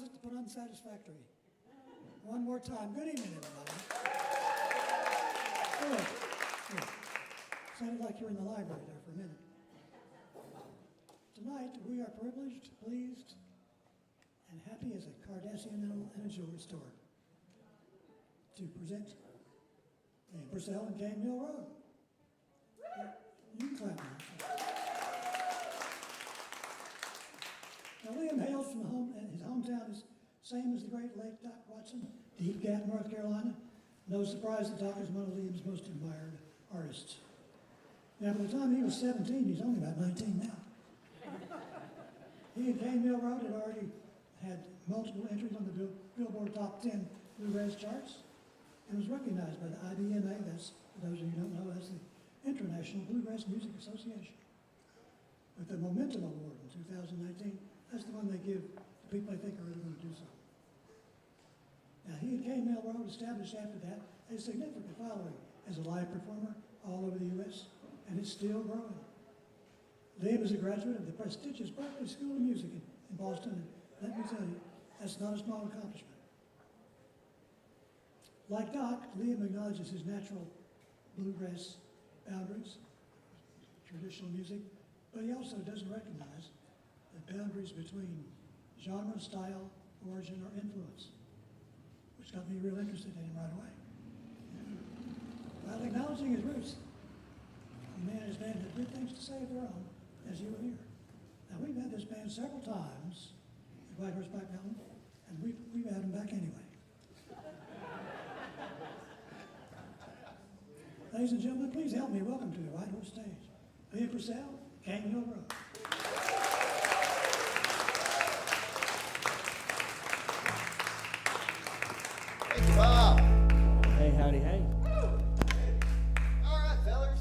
pleasant but unsatisfactory. One more time. Good evening, everybody. Good. Good. Sounded like you were in the library there for a minute. Tonight, we are privileged, pleased, and happy as a Cardassian and a jewelry store to present the Purcell Cane Mill Road. You can clap now. Now, Liam hails from his hometown is same as the great late Doc Watson, Deep Gap, North Carolina. No surprise that Doc is one of Liam's most admired artists. Now, by the time he was 17, he's only about 19 now. He and Cane Mill Road had already had multiple entries on the Billboard Top 10 Bluegrass charts and was recognized by the IBMA, that's, for those of you who don't know, that's the International Bluegrass Music Association. With the Momentum Award in 2019, that's the one they give to people they think are really going to do something. Now, he and Cane Mill Road established after that a significant following as a live performer all over the U.S., and it's still growing. Liam is a graduate of the prestigious Berklee School of Music in Boston, and let me tell you, that's not a small accomplishment. Like Doc, Liam acknowledges his natural bluegrass boundaries, traditional music, but he also doesn't recognize the boundaries between genre, style, origin, or influence, which got me real interested in him right away. While acknowledging his roots, the man and his band had good things to say of their own, as you will hear. Now, we've had this band several times at White Horseback Mountain, and we've had them back anyway. Ladies and gentlemen, please help me welcome to the White Horse stage, Liam Purcell, Cane Mill Road. Thank you, Bob. Hey, howdy, hey. All right, fellers.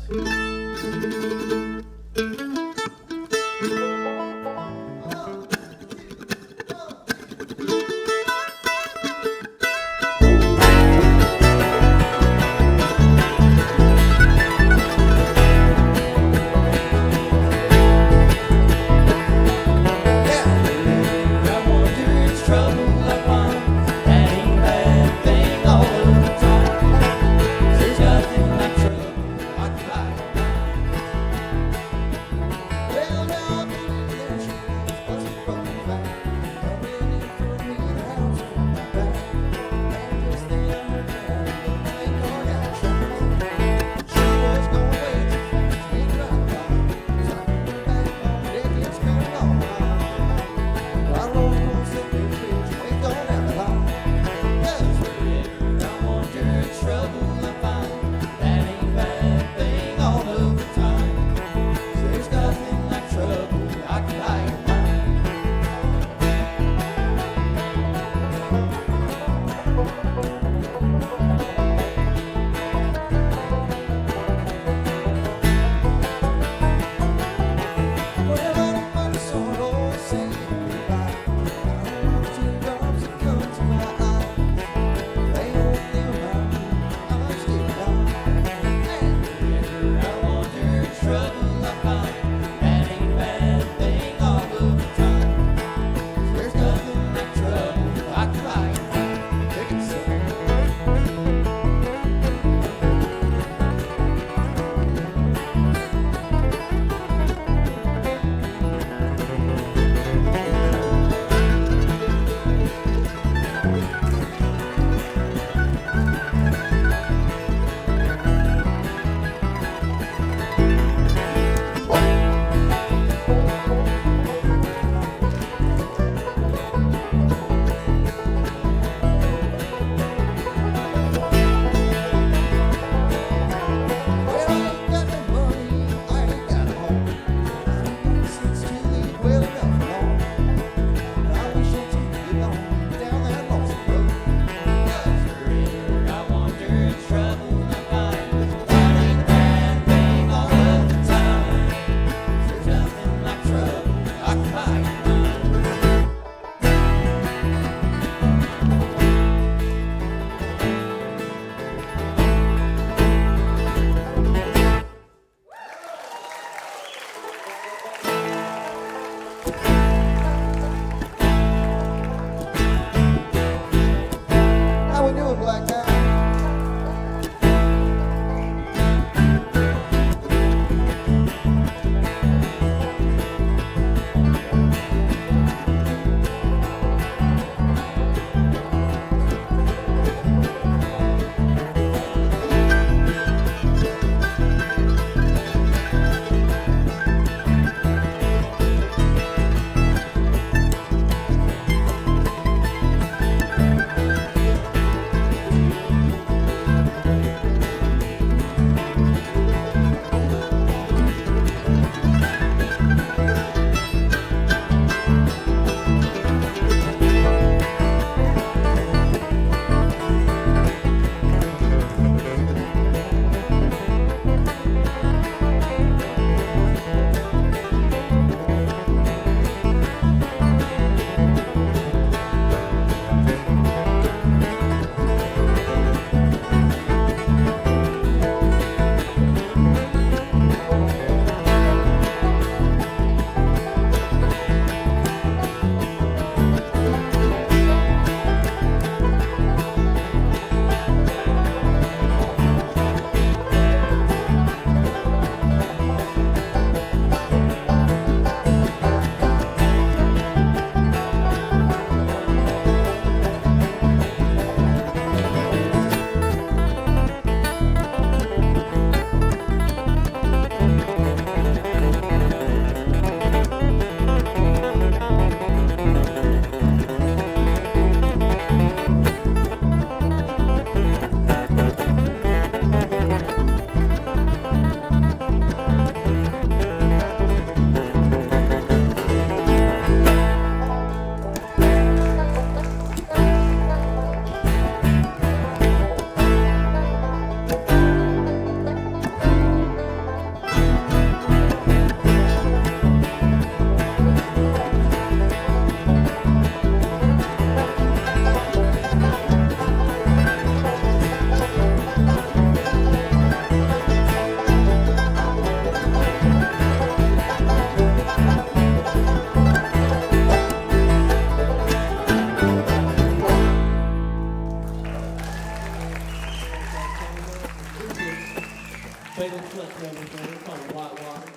slick number thing. It's called White Water.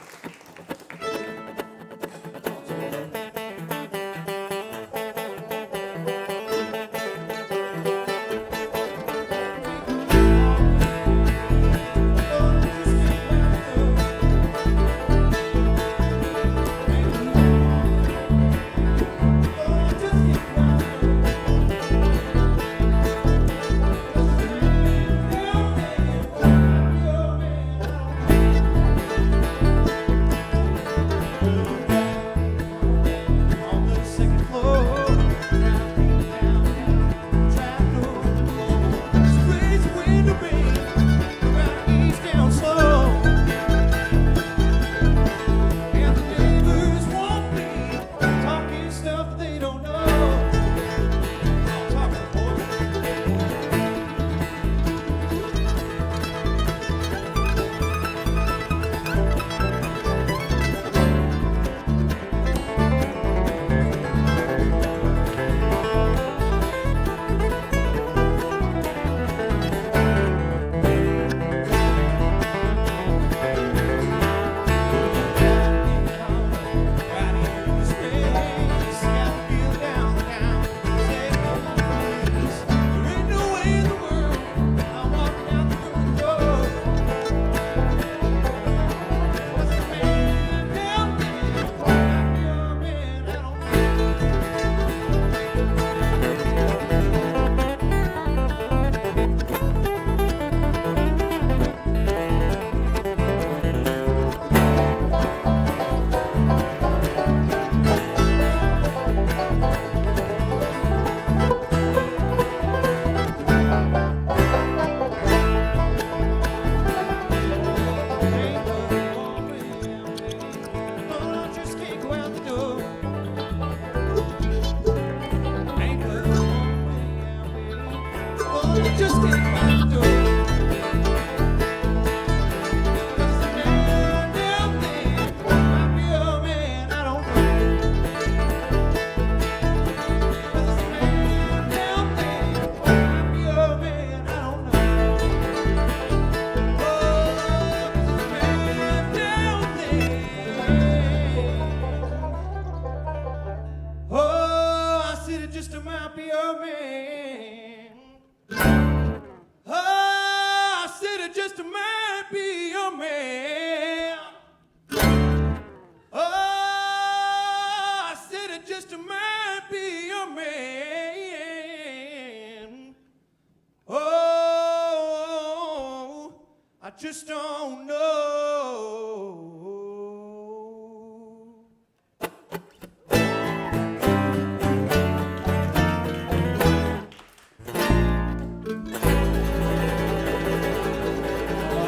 Just don't know.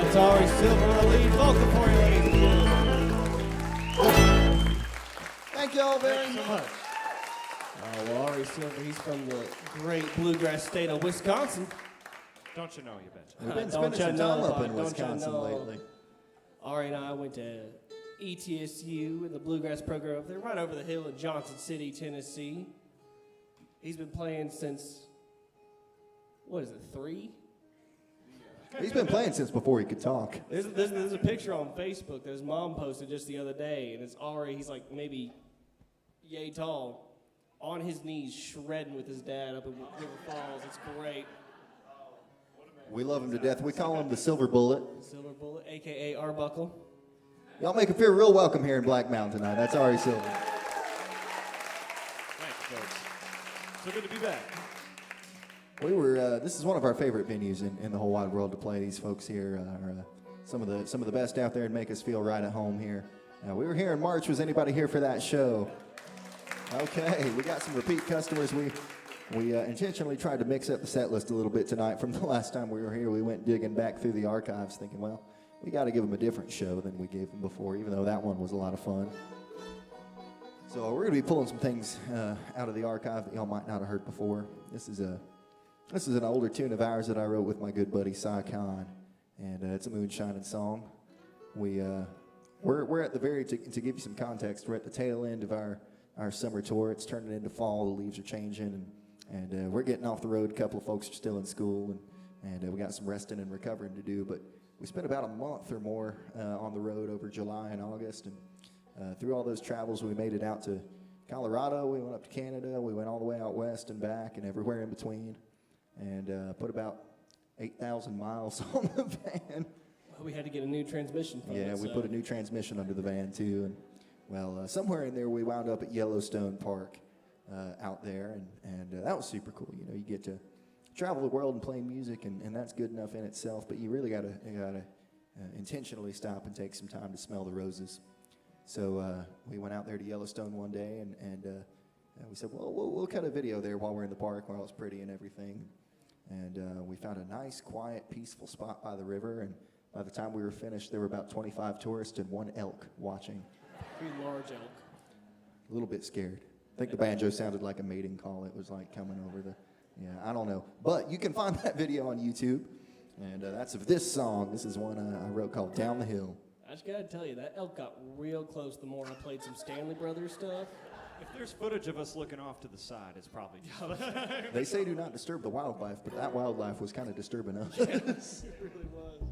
It's Ari Silver, the lead vocal for you, ladies and gentlemen. Thank you all very Thanks so much. much. Well, Ari Silver, he's from the great bluegrass state of Wisconsin. Don't you know, you betcha. We've been Don't spending you some time know, up in don't you Wisconsin know. lately. Ari and I went to ETSU in the bluegrass program up there, right over the hill in Johnson City, Tennessee. He's been playing since, what is it, 3? He's been playing since before he could talk. There's a picture on Facebook that his mom posted just the other day, and it's Ari, he's like maybe yay tall, on his knees shredding with his dad up in River Falls. It's great. We love him to death. We call him the Silver Bullet. Silver Bullet, a.k.a. Arbuckle. Y'all make him feel real welcome here in Black Mountain tonight. That's Ari Silver. Thank you, folks. So good to be back. This is one of our favorite venues in the whole wide world to play. These folks here are some of the best out there and make us feel right at home here. We were here in March. Was anybody here for that show? Okay, we got some repeat customers. We intentionally tried to mix up the set list a little bit tonight from the last time we were here. We went digging back through the archives thinking, well, we got to give them a different show than we gave them before, even though that one was a lot of fun. So we're going to be pulling some things out of the archive that y'all might not have heard before. This is an older tune of ours that I wrote with my good buddy Cy Khan, and it's a moonshining song. We're at the very, to give you some context, we're at the tail end of our summer tour. It's turning into fall. The leaves are changing, and we're getting off the road. A couple of folks are still in school, and we got some resting and recovering to do. But we spent about a month or more on the road over July and August, and through all those travels, we made it out to Colorado, we went up to Canada, we went all the way out west and back and everywhere in between, and put about 8,000 miles on the van. We had to get a new transmission from Yeah, it, we so- put a new transmission under the van too, and well, somewhere in there we wound up at Yellowstone Park out there, and that was super cool. You know, you get to travel the world and play music, and that's good enough in itself, but you really gotta intentionally stop and take some time to smell the roses. So we went out there to Yellowstone one day, and we said, well, we'll cut a video there while we're in the park, while it's pretty and everything. And we found a nice, quiet, peaceful spot by the river, and by the time we were finished, there were about 25 tourists and one elk watching. Pretty large elk. A little bit scared. I think the banjo sounded like a mating call. It was like coming over the, I don't know. But you can find that video on YouTube, and that's of this song. This is one I wrote called Down the Hill. I just gotta tell you, that elk got real close the more I played some Stanley Brothers stuff. If there's footage of us looking off to the side, it's probably just They say do not disturb the wildlife, but that wildlife was kind of disturbing us. It really was.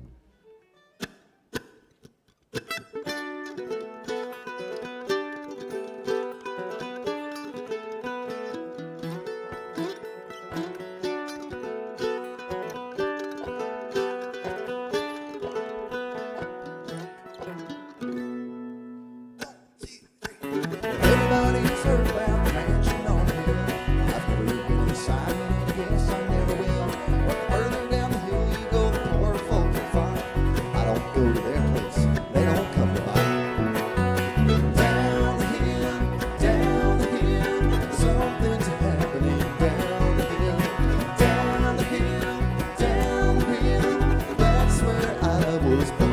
Everybody's heard about the mansion on the hill. I've never been inside, and I guess I never will. But further down the hill you go, the poor folks will find. I don't go to their place, they don't come to mine. Down the hill, something's happening. Down the hill, down the hill, down the hill. That's where I was born.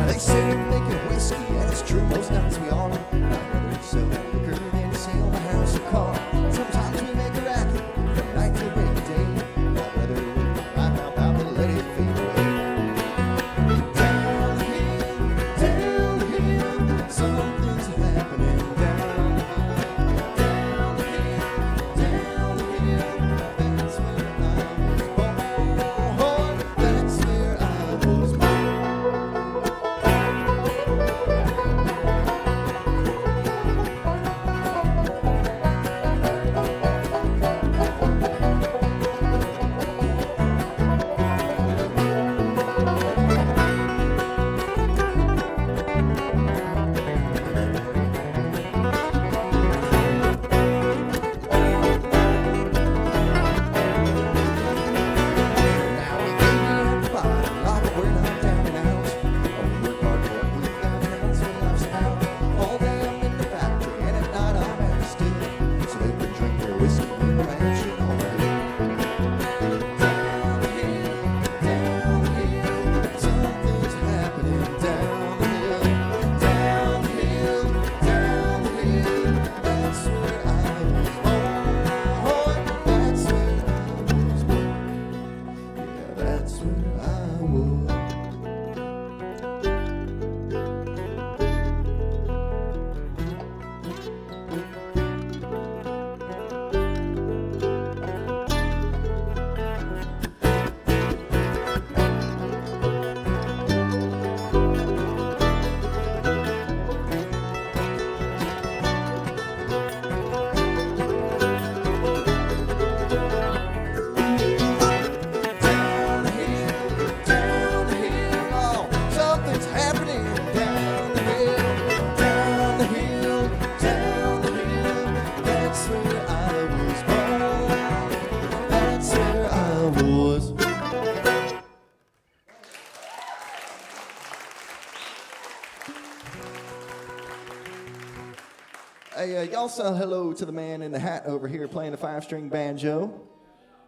They say you're making whiskey, and it's true most nights we are. I'd rather sell liquor than to sail a house or car. Sometimes we make a racket from night till break of day. I'd rather live right now about to let it fade away. Down the hill, something's happening. Down the hill, that's where I was born. That's where I was born. Now we came here to find love, but we're not down and out. Oh, we work hard for it, we've got hands, we life's out. All day I'm in the factory, and at night I'm at the still. So they can drink their whiskey in the mansion all day. Down the hill, something's happening. Down the hill, down the hill, down the hill. That's where I was born. That's where I was born. Yeah, that's where I was. Down the hill, oh, something's happening. Down the hill, down the hill, down the hill. That's where I was born. That's where I was. Hey, y'all say hello to the man in the hat over here playing the 5-string banjo.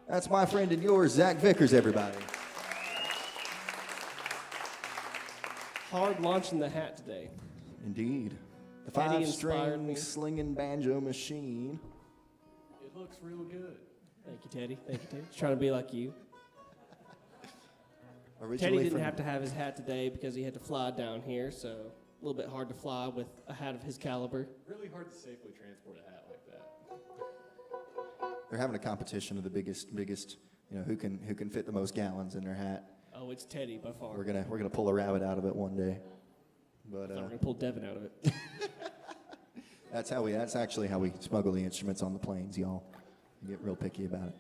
That's my friend and yours, Zack Vickers, everybody. Hard launching the hat today. Indeed. The Teddy inspired 5-string me. slinging banjo machine. It looks real good. Thank you, Teddy. Thank you, Teddy. Trying to be like you. Teddy Originally didn't from- have to have his hat today because he had to fly down here, so a little bit hard to fly with a hat of his caliber. Really hard to safely transport a hat like that. They're having a competition of the biggest, who can fit the most gallons in their hat. Oh, it's Teddy by far. We're gonna pull a rabbit out of it one day. But I thought we were going to pull Devin out of it. that's actually how we smuggle the instruments on the planes, y'all. We get real picky about it.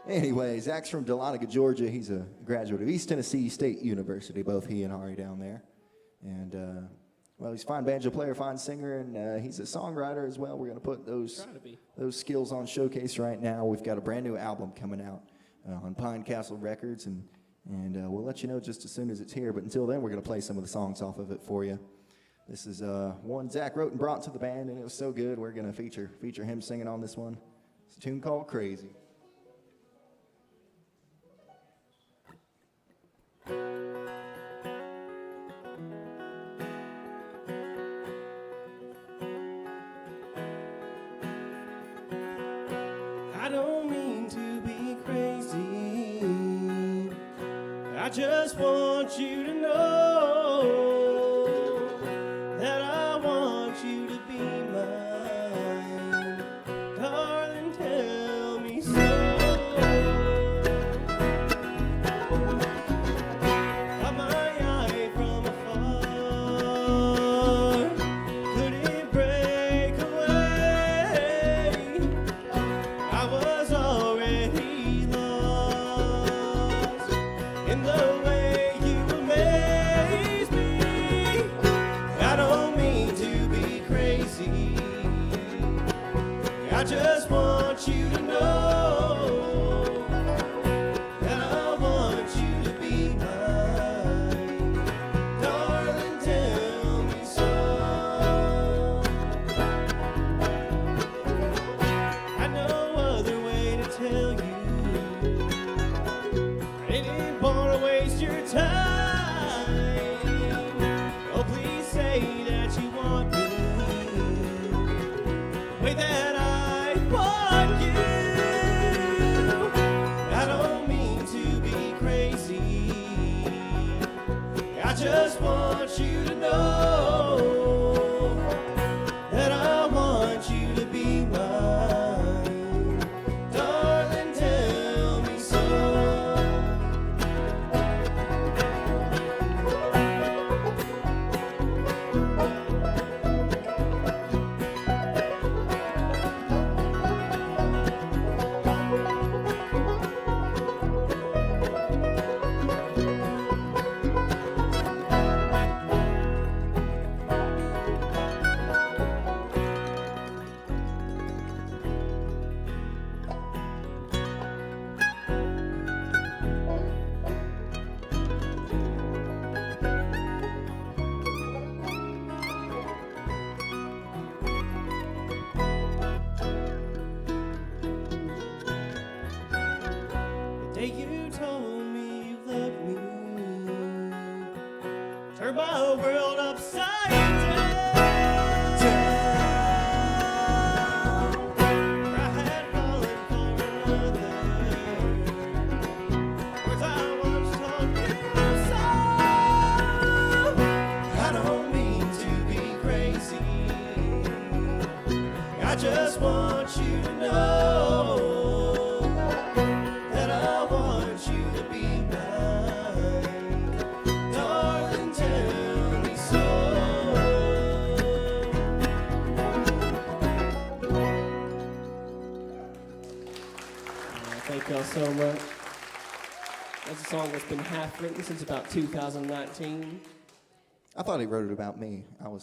Anyway, Zach's from Dahlonega, Georgia. He's a graduate of East Tennessee State University, both he and Ari down there. And, he's a fine banjo player, fine singer, and he's a songwriter as well. We're going to put those skills on showcase right now. We've got a brand new album coming out on Pine Castle Records, and we'll let you know just as soon as it's here. But until then, we're going to play some of the songs off of it for you. This is one Zach wrote and brought to the band, and it was so good. We're going to feature him singing on this one. It's a tune called Crazy. I don't mean to be crazy. I just want you to know that I want you to be mine. Darling, tell me so. Got my eye from afar. Could it break away? I was already lost in the way you amaze me. I don't mean to be crazy. I just want you to know that I want you to be mine. Darling, tell me so. I no other way to tell you. I didn't want to waste your time. Oh, please say that you want me the way that I want you. I don't mean to be crazy. I just want you to know that I want you to be mine. Darling, tell me so. The day you told me you loved me turned my world upside down. I had fallen for another. Words I once taught you so. I don't mean to be crazy. I just want you to know that I want you to be mine. Darling, tell me so. Thank y'all so much. That's a song that's been half written since about 2019. I thought he wrote it about me. Well,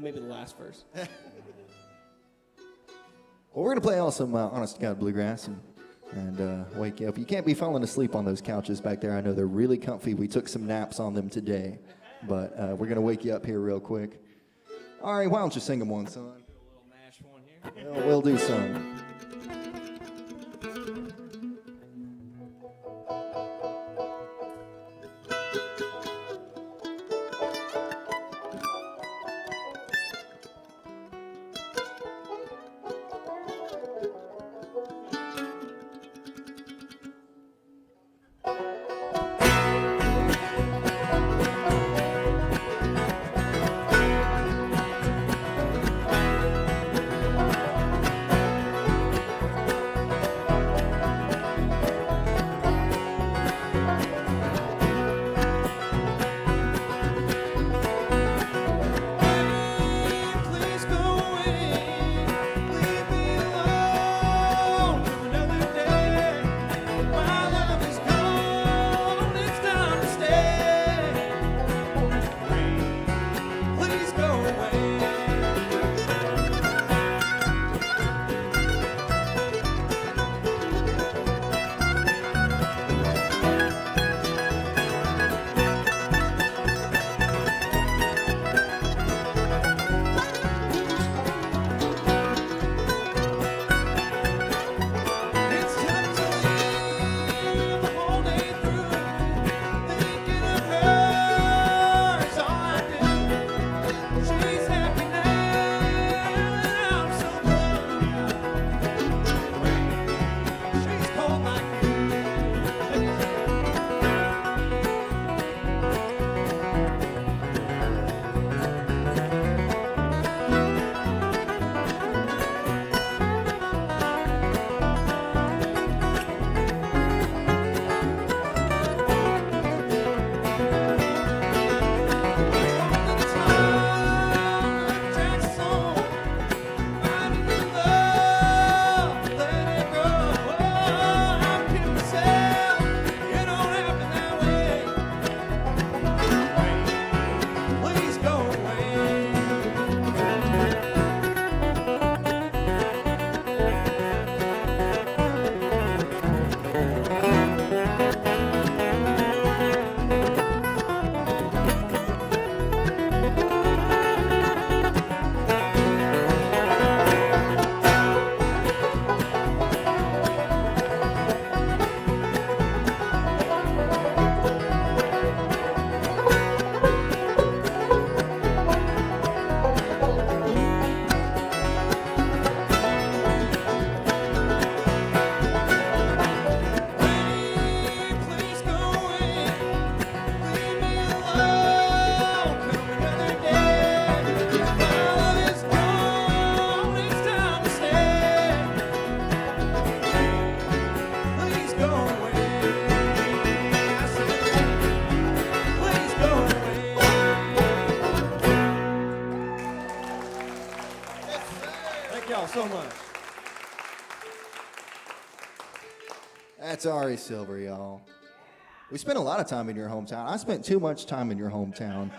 maybe the last verse. Well, we're going to play all some Honest to God Bluegrass and wake you up. You can't be falling asleep on those couches back there. I know they're really comfy. We took some naps on them today, but we're going to wake you up here real quick. All right, why don't you sing them one, son? Do a little mash one here. We'll do some. Please go away. Leave me alone. Come another day. My love is gone. It's time to stay. Please go away. I said, please go away. Thank y'all so much. That's Ari Silver, y'all. We spent a lot of time in your hometown. I spent too much time in your hometown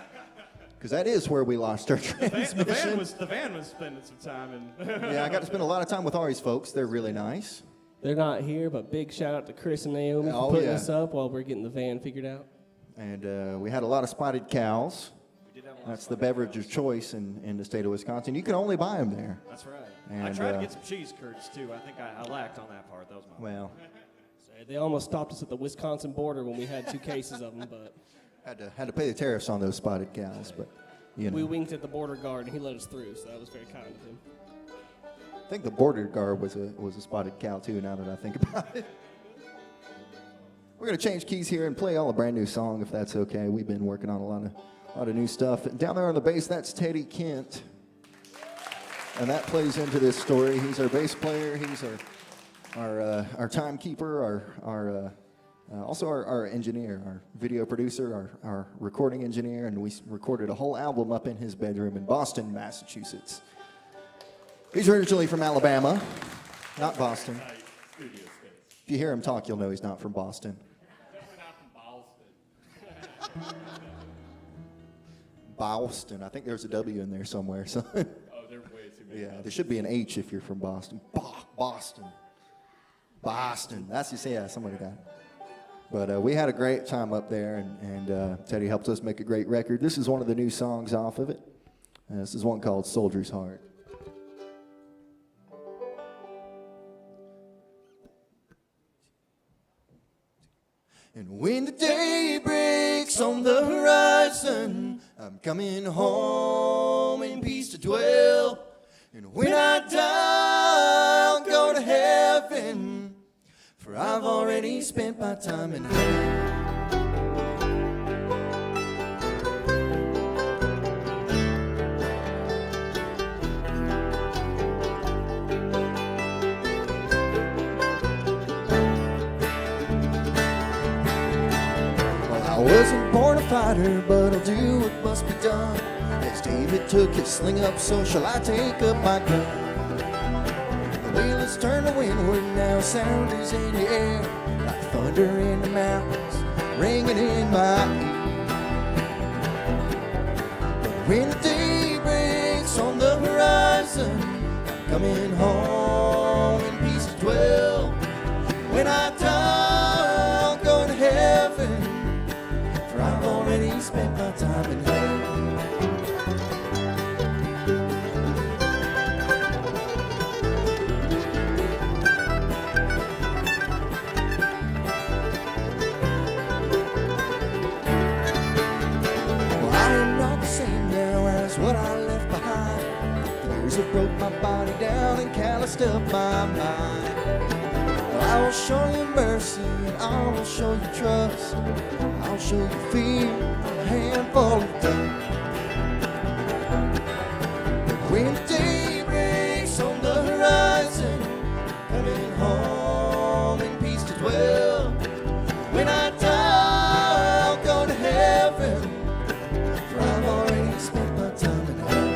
because that is where we lost our transmission. The van was spending some time and Yeah, I got to spend a lot of time with Ari's folks. They're really nice. They're not here, but big shout out to Chris and Naomi Oh, for putting yeah. us up while we're getting the van figured out. And we had a lot of spotted cows. That's the beverage of choice in the state of Wisconsin. You can only buy them there. that's right. I And, tried to get some cheese curds too. I think I lacked on that part. That was my Well, So they almost stopped us at the Wisconsin border when we had 2 cases of them, but had to pay the tariffs on those spotted cows, but you know. we winked at the border guard and he let us through, so that was very kind of him. I think the border guard was a spotted cow too. Now that I think about it, we're gonna change keys here and play all a brand new song if that's okay. We've been working on a lot of new stuff. And down there on the bass, that's Teddy Kent, and that plays into this story. He's our bass player. He's our timekeeper. Also our engineer, our video producer, our recording engineer, and we recorded a whole album up in his bedroom in Boston, Massachusetts. He's originally from Alabama, not Boston. If you hear him talk, you'll know he's not from Boston. Boston. I think there's a W in there somewhere. So Oh, they're way too many. yeah, there should be an H if you're from Boston. Boston. Boston. That's just, yeah, something like that. But we had a great time up there, and Teddy helped us make a great record. This is one of the new songs off of it. This is one called Soldier's Heart. And when the day breaks on the horizon, I'm coming home in peace to dwell. And when I die, I'll go to heaven, for I've already spent my time in hell. I wasn't born a fighter, but I'll do what must be done. As David took his sling up, so shall I take up my gun. The wheel is turned to windward now, sound is in the air, like thunder in the mountains, ringing in my ear. But when the day breaks on the horizon, I'm coming home in peace to dwell. When I die, I'll go to heaven, for I've already spent my time in hell. Well, I am not the same now as what I left behind. The years have broke my body down and calloused up my mind. Well, I will show you mercy and I will show you trust. I'll show you fear, a handful of dust. But when the day breaks on the horizon, coming home in peace to dwell. When I die, I'll go to heaven, for I've already spent my time in hell.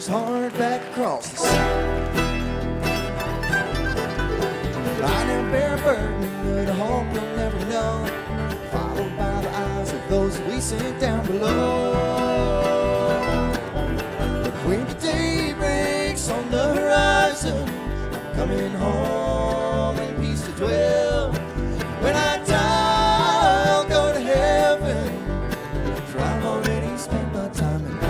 his heart back across the sea. Lying there bare burden with a hope we'll never know, followed by the eyes of those we sent down below. But when the day breaks on the horizon, I'm coming home in peace to dwell. When I die, I'll go to heaven, for I've already spent my time in hell.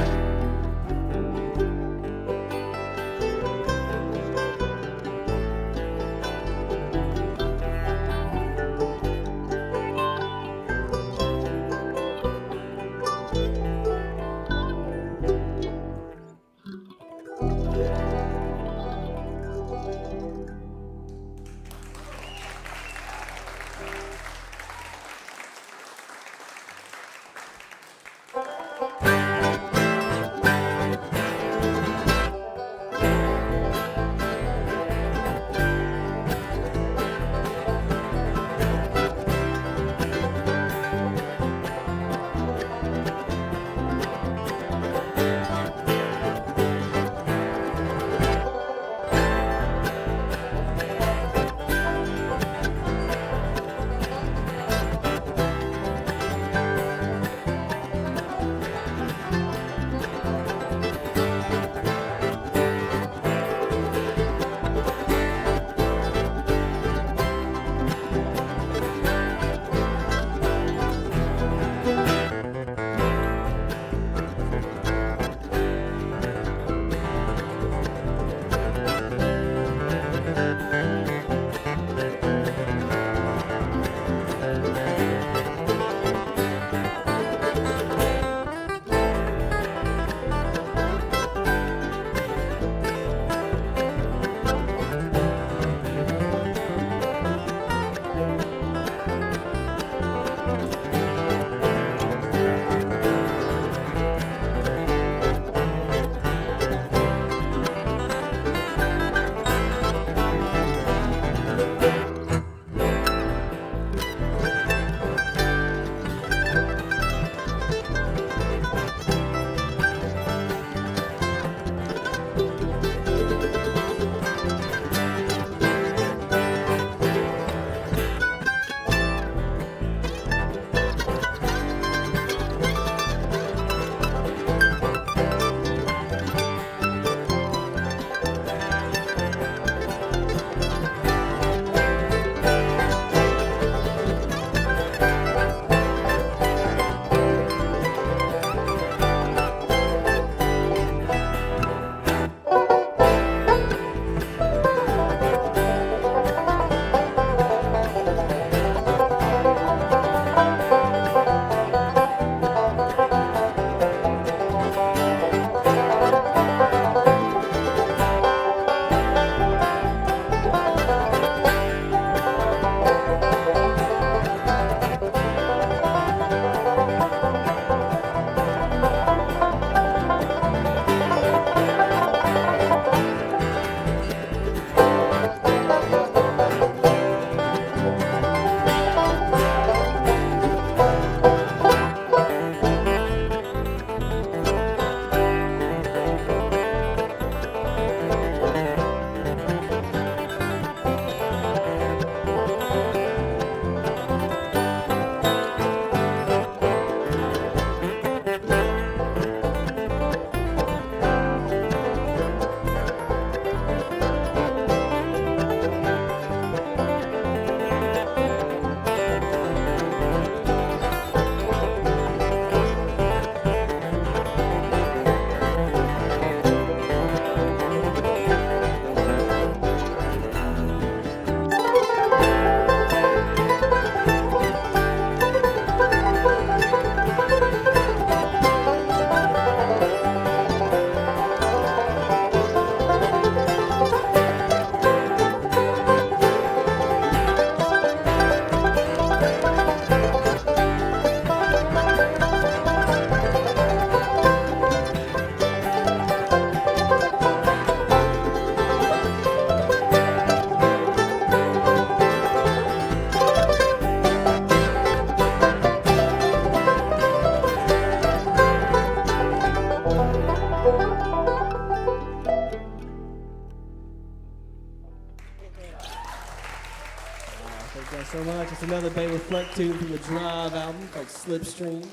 Thanks so much. It's another Bailiff Fleck tune from the Drive album called Slipstream.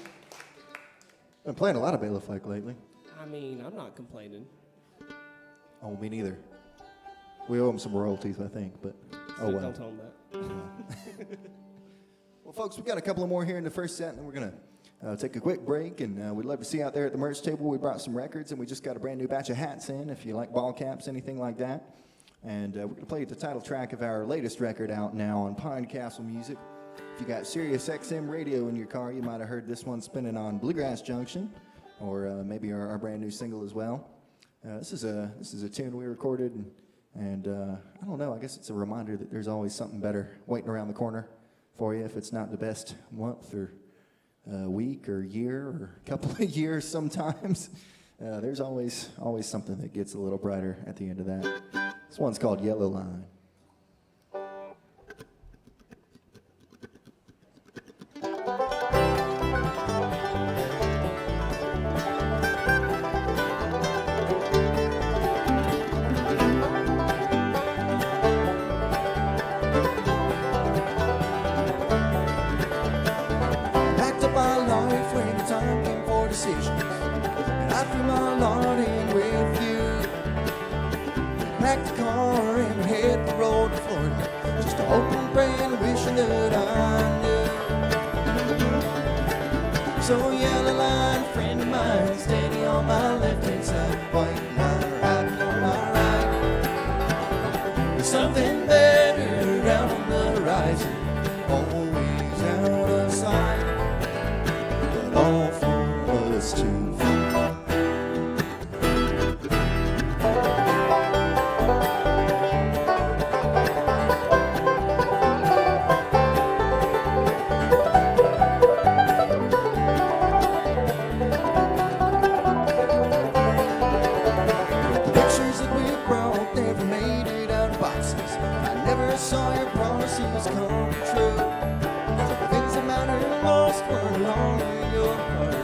Been playing a lot of Bailiff Fleck lately. I mean, I'm not complaining. Oh, me neither. We owe him some royalties, I think, but oh well. Don't tell him that. Well, folks, we've got a couple of more here in the first set, and then we're going to take a quick break, and we'd love to see you out there at the merch table. We brought some records, and we just got a brand new batch of hats in, if you like ball caps, anything like that. And we're going to play the title track of our latest record out now on Pine Castle Music. If you got Sirius XM radio in your car, you might have heard this one spinning on Bluegrass Junction, or maybe our brand new single as well. This is a tune we recorded, and I don't know, I guess it's a reminder that there's always something better waiting around the corner for you if it's not the best month or week or year or a couple of years sometimes. There's always something that gets a little brighter at the end of that. This one's called Yellow Line. Packed up my life when the time came for decisions, and I threw my lot in with you. Packed the car and hit the road to Florida, just to hope and pray and wishing that I knew. So yellow line, friend of mine, steady on my left-hand side, white line riding on my right. There's something better out on the horizon, always out of sight, but all for us to find. Saw your promises come true. The things that mattered most were along in your heart.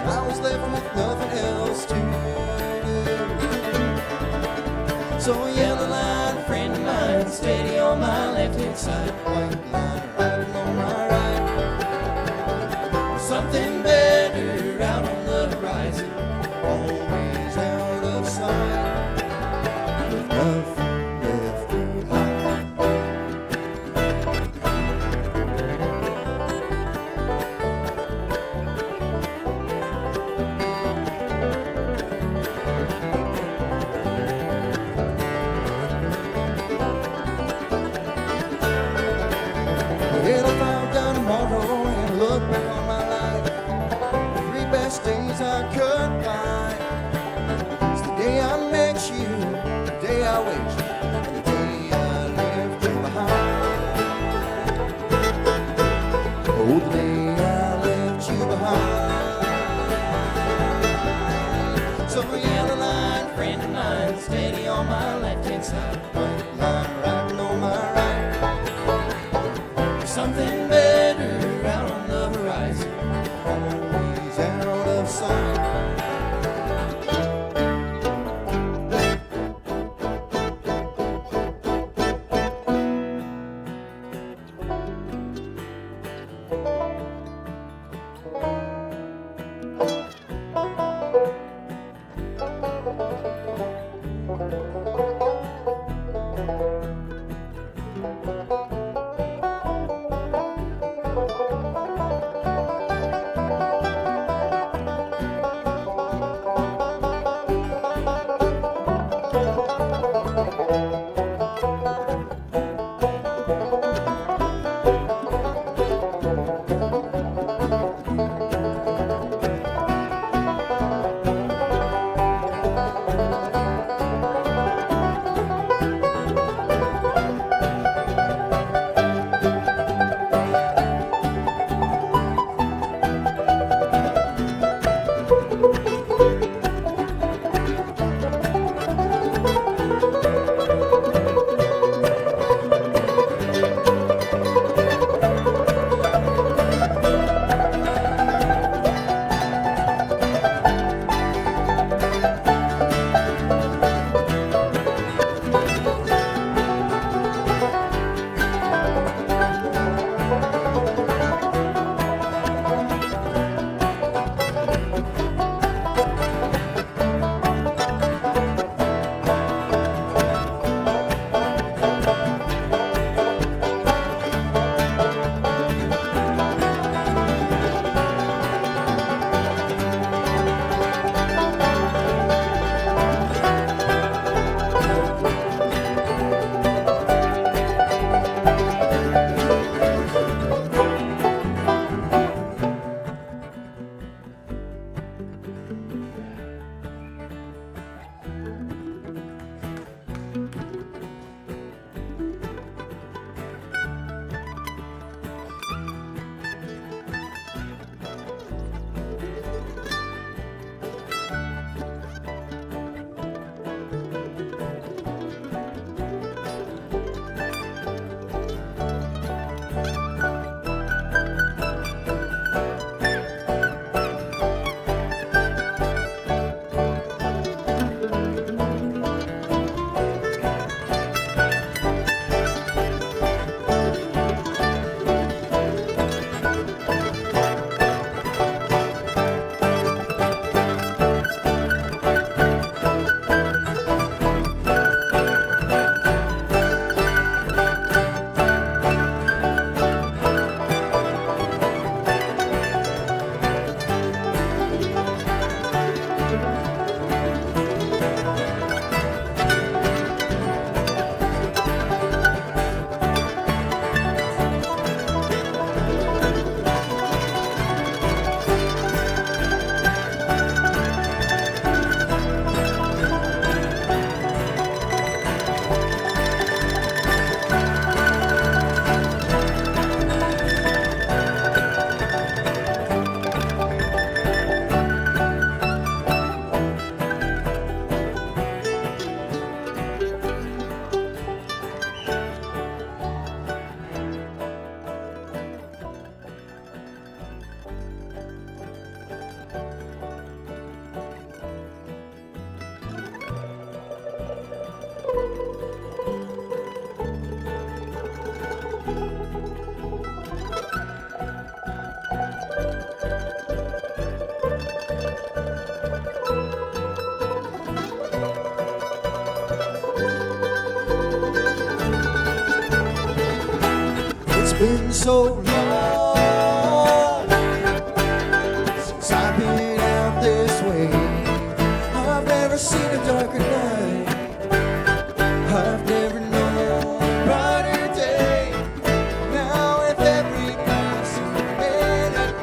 I was left with nothing else to do. So yellow line, friend of mine, steady on my left-hand side, white line riding on my right. Something better out on the horizon, always out of sight, with nothing left to hide. Days I could find. It's the day I met you, the day I wed you, and the day I left you behind. Oh, the day I left you behind. So yellow line, friend of mine, steady on my left-hand side, white line riding on my right. There's something better out on the horizon, always out of sight. been so long since I've been out this way. I've never seen a darker night. I've never known a brighter day. Now with every passing minute,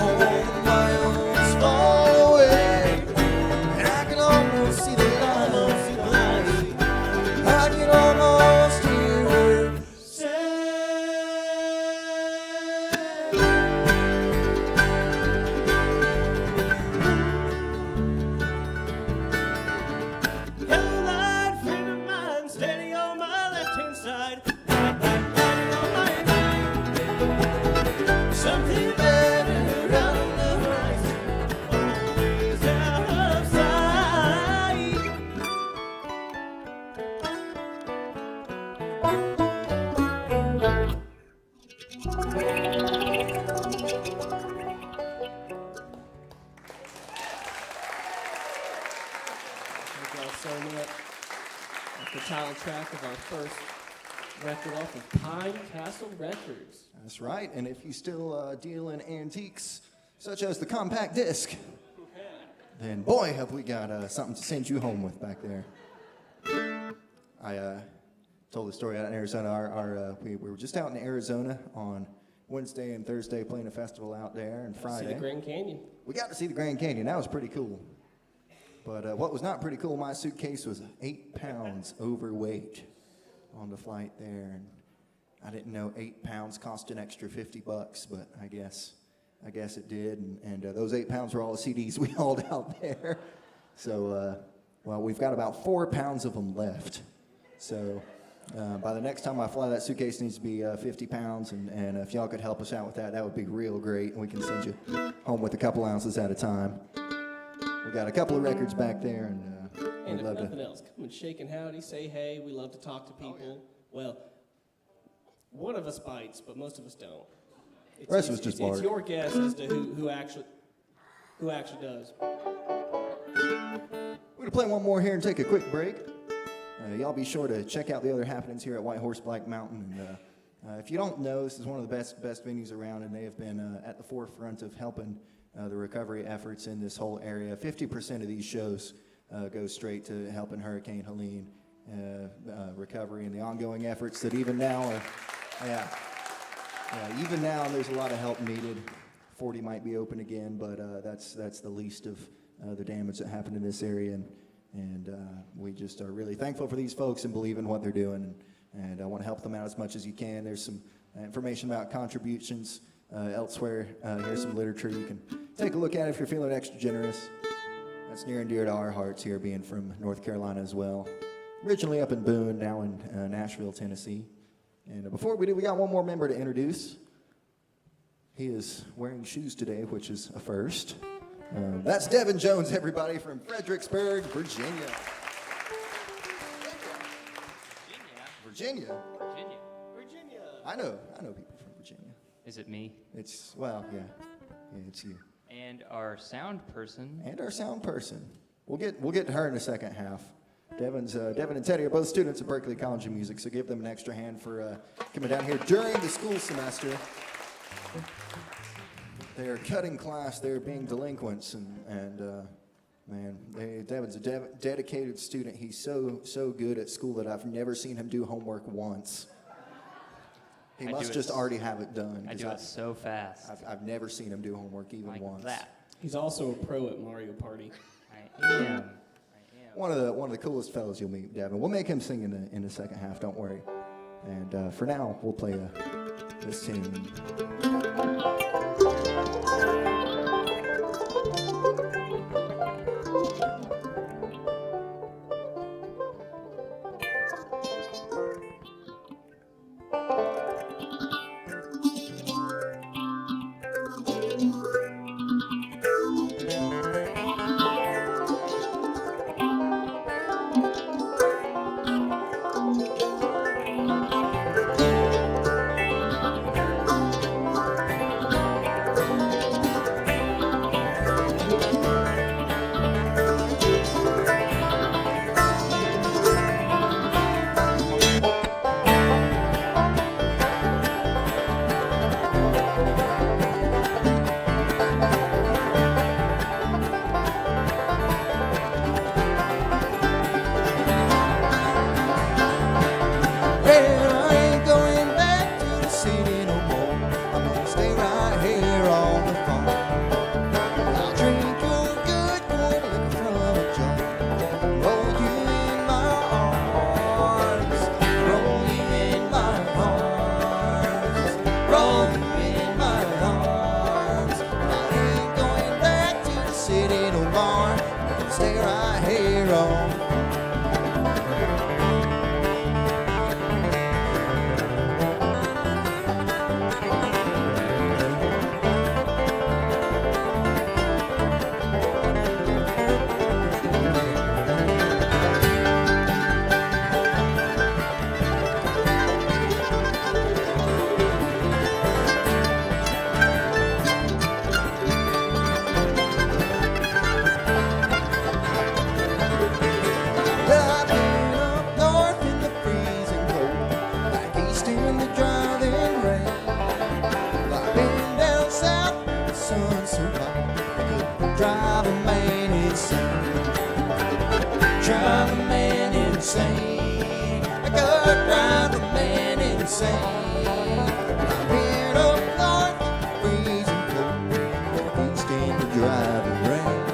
all my hopes fall away, and I can almost see the light. I can almost hear her say. Hello, light friend of mine, steady on my left-hand side. Lighting on my right. Something better out on the horizon. Always out of sight. Thank y'all so much. That's the title track of our first record off of Pine Castle Records. That's right. And if you still deal in antiques, such as the compact disc, then boy, have we got something to send you home with back there. I told the story out in Arizona. We were just out in Arizona on Wednesday and Thursday playing a festival out there, and See Friday the Grand Canyon. we got to see the Grand Canyon. That was pretty cool. But what was not pretty cool, my suitcase was 8 pounds overweight on the flight there, and I didn't know 8 pounds cost an extra $50, but I guess it did, and those 8 pounds were all the CDs we hauled out there. So, well, we've got about 4 pounds of them left. So, by the next time I fly, that suitcase needs to be 50 pounds, and if y'all could help us out with that, that would be real great, and we can send you home with a couple ounces at a time. We got a couple of records back there, and And we'd if love nothing to. else, come and shake and howdy, say hey. We love to talk to people. Well, one of us bites, but most of us don't. The rest of us just it's bark. your guess as to who actually does. We're going to play one more here and take a quick break. Y'all be sure to check out the other happenings here at White Horse Black Mountain. And if you don't know, this is one of the best venues around, and they have been at the forefront of helping the recovery efforts in this whole area. 50% of these shows go straight to helping Hurricane Helene recovery and the ongoing efforts that even now are, even now there's a lot of help needed. 40 might be open again, but that's the least of the damage that happened in this area, and we just are really thankful for these folks and believe in what they're doing, and I want to help them out as much as you can. There's some information about contributions elsewhere. Here's some literature. You can take a look at it if you're feeling extra generous. That's near and dear to our hearts here, being from North Carolina as well. Originally up in Boone, now in Nashville, Tennessee. And before we do, we got one more member to introduce. He is wearing shoes today, which is a first. That's Devin Jones, everybody, from Fredericksburg, Virginia. Virginia? Virginia. I know people from Virginia. Is it me? It's it's you. And our sound person. And our sound person. We'll get to her in the second half. Devin and Teddy are both students at Berkeley College of Music, so give them an extra hand for coming down here during the school semester. They are cutting class. They're being delinquents, and Devin's a dedicated student. He's so good at school that I've never seen him do homework once. He must just already have it done. I do it so fast. I've never seen him do homework even Like once. that. He's also a pro at Mario Party. I am. One of the coolest fellows you'll meet, Devin. We'll make him sing in the second half. Don't worry. And for now, we'll play this tune. insane. I could drive a man insane. I'm here up north, freezing cold. I can't stand the driving rain.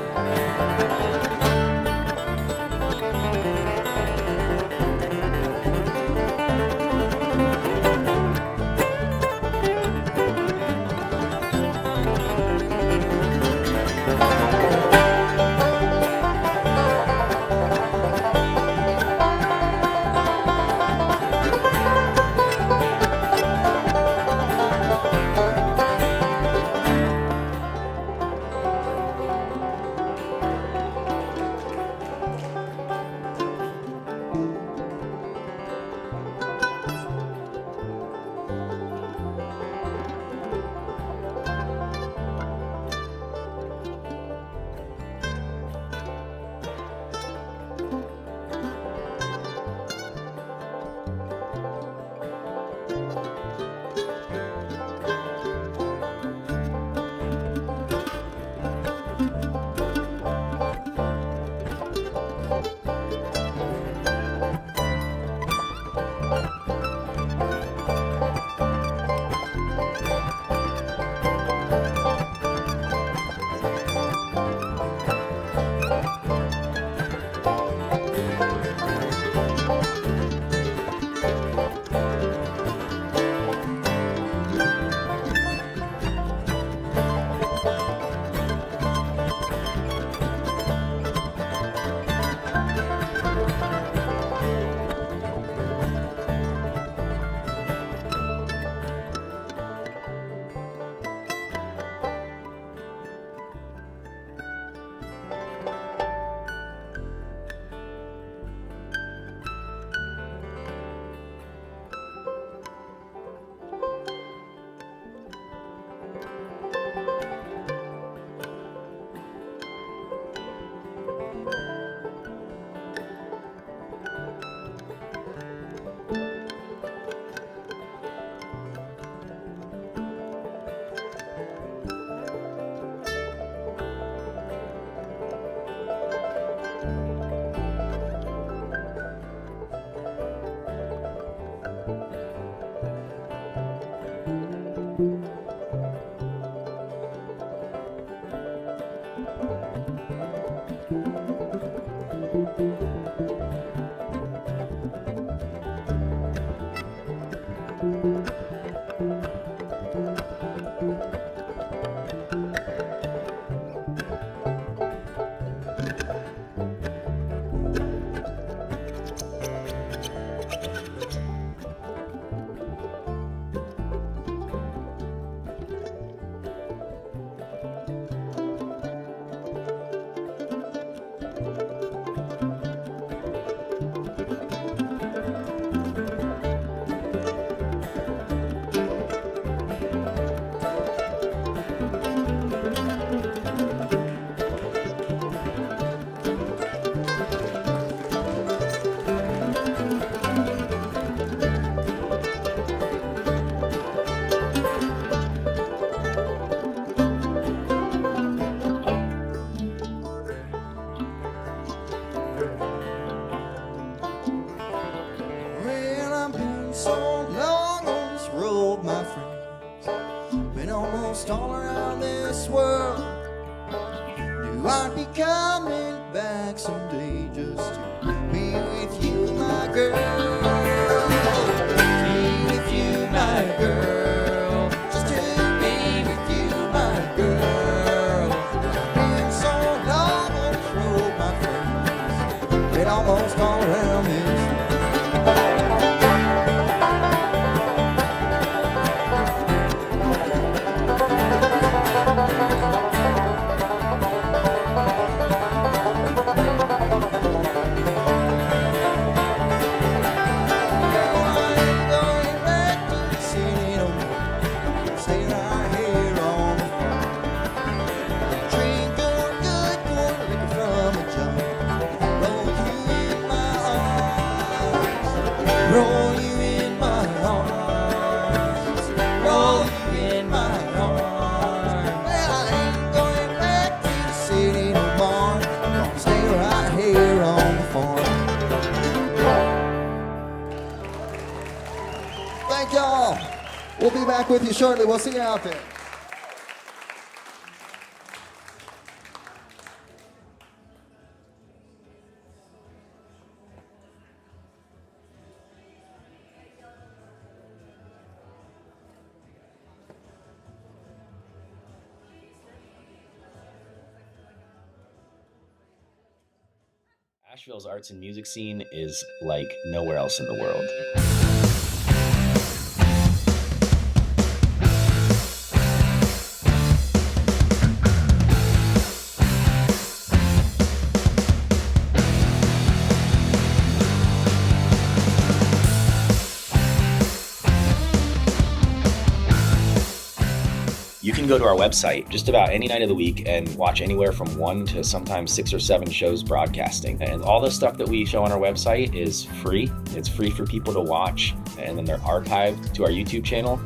almost all around this world. Knew I'd be coming back someday just to be with you, my girl. Be with you, my girl. Just to be with you, my girl. I've been so long on this road, my friends. Been almost all around this world. Thank y'all. We'll be back with you shortly. We'll see you out there. Asheville's arts and music scene is like nowhere else in the world. You can go to our website just about any night of the week and watch anywhere from 1 to sometimes 6 or 7 shows broadcasting. And all the stuff that we show on our website is free. It's free for people to watch, and then they're archived to our YouTube channel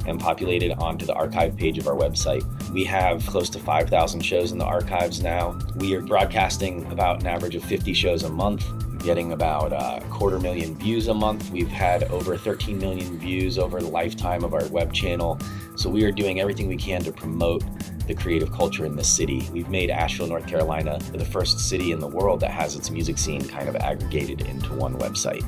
and populated onto the archive page of our website. We have close to 5,000 shows in the archives now. We are broadcasting about an average of 50 shows a month, getting about 250,000 views a month. We've had over 13 million views over the lifetime of our web channel. So we are doing everything we can to promote the creative culture in this city. We've made Asheville, North Carolina, the first city in the world that has its music scene kind of aggregated into one website.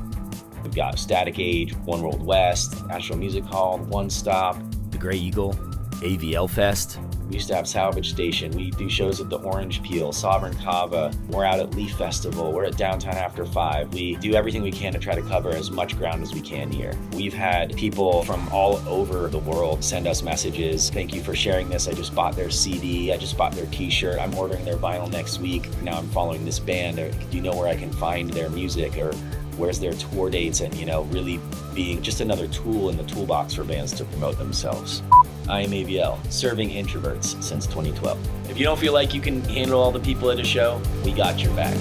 We've got Static Age, One World West, Asheville Music Hall, One Stop, The Gray Eagle, AVL Fest. We used to have Salvage Station. We do shows at the Orange Peel, Sovereign Cava. We're out at Leaf Festival. We're at Downtown After 5. We do everything we can to try to cover as much ground as we can here. We've had people from all over the world send us messages. Thank you for sharing this. I just bought their CD. I just bought their t-shirt. I'm ordering their vinyl next week. Now I'm following this band. Or do you know where I can find their music? Or where's their tour dates? And, really being just another tool in the toolbox for bands to promote themselves. I am AVL, serving introverts since 2012. If you don't feel like you can handle all the people at a show, we got your back.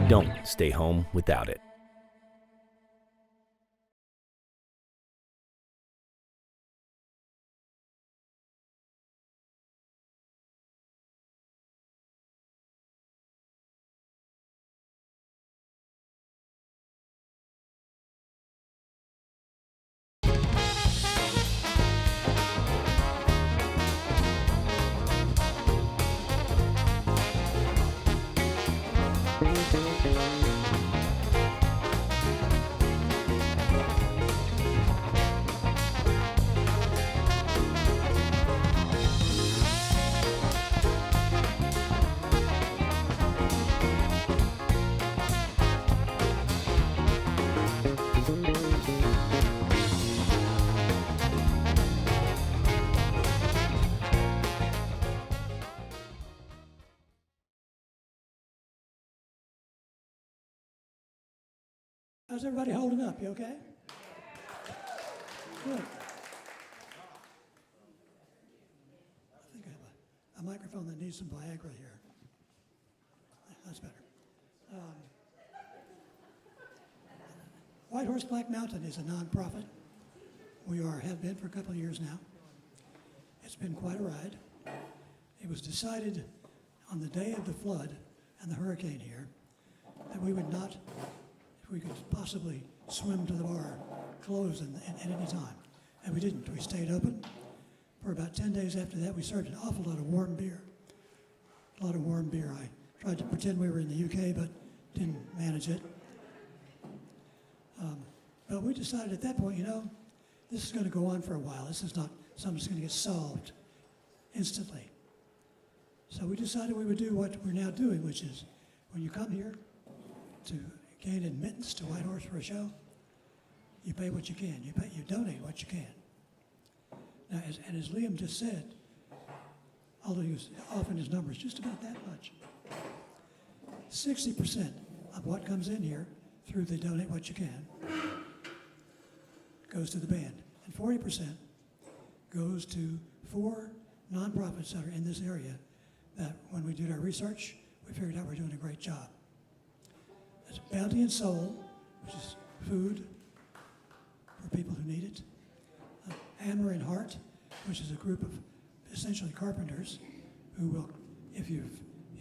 Don't stay home without it. How's everybody holding up? You okay? Good. I think I have a microphone that needs some Viagra here. That's better. White Horse Black Mountain is a nonprofit. We have been for a couple of years now. It's been quite a ride. It was decided on the day of the flood and the hurricane here that we would not, if we could possibly swim to the bar, close at any time. And we didn't. We stayed open. For about 10 days after that, we served an awful lot of warm beer. A lot of warm beer. I tried to pretend we were in the UK, but didn't manage it. But we decided at that point, this is going to go on for a while. This is not something that's going to get solved instantly. So we decided we would do what we're now doing, which is when you come here to gain admittance to White Horse for a show, you pay what you can. You donate what you can. Now, as Liam just said, although he was off in his numbers just about that much, 60% of what comes in here through the donate what you can goes to the band, and 40% goes to 4 nonprofits that are in this area that when we did our research, we figured out we're doing a great job. It's Bounty and Soul, which is food for people who need it. Hammer and Heart, which is a group of essentially carpenters who will, if you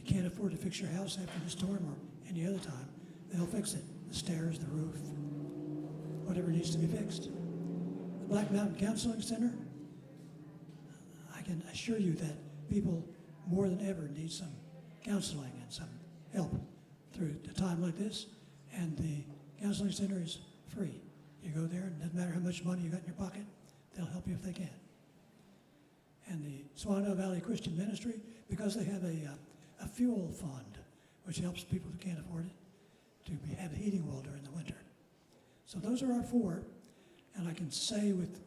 can't afford to fix your house after the storm or any other time, they'll fix it. The stairs, the roof. whatever needs to be fixed. The Black Mountain Counseling Center, I can assure you that people more than ever need some counseling and some help through a time like this. And the counseling center is free. You go there, and it doesn't matter how much money you got in your pocket, they'll help you if they can. And the Swanville Valley Christian Ministry, because they have a fuel fund, which helps people who can't afford it to have heating oil during the winter. So those are our four, and I can say with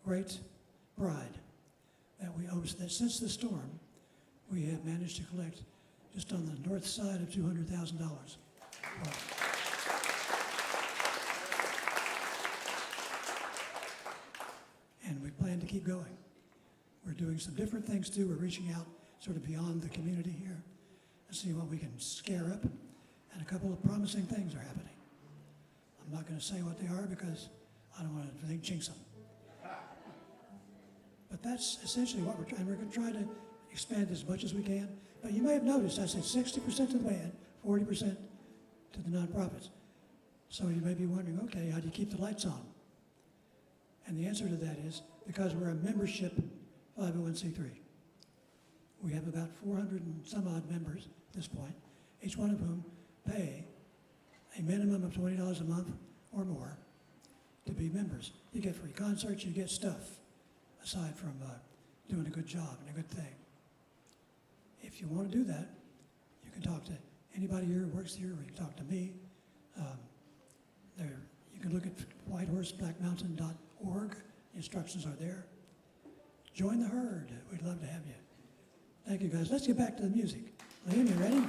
great pride that since the storm, we have managed to collect just on the north side of $200,000. And we plan to keep going. We're doing some different things too. We're reaching out sort of beyond the community here and see what we can scare up. And a couple of promising things are happening. I'm not going to say what they are because I don't want to jinx them. But that's essentially what we're trying. We're going to try to expand as much as we can. But you may have noticed I said 60% to the band, 40% to the nonprofits. So you may be wondering, okay, how do you keep the lights on? And the answer to that is because we're a membership 501c3. We have about 400 and some odd members at this point, each one of whom pay a minimum of $20 a month or more to be members. You get free concerts, you get stuff aside from doing a good job and a good thing. If you want to do that, you can talk to anybody here who works here, or you can talk to me. You can look at whitehorseblackmountain.org. The instructions are there. Join the herd. We'd love to have you. Thank you, guys. Let's get back to the music. Liam, you ready?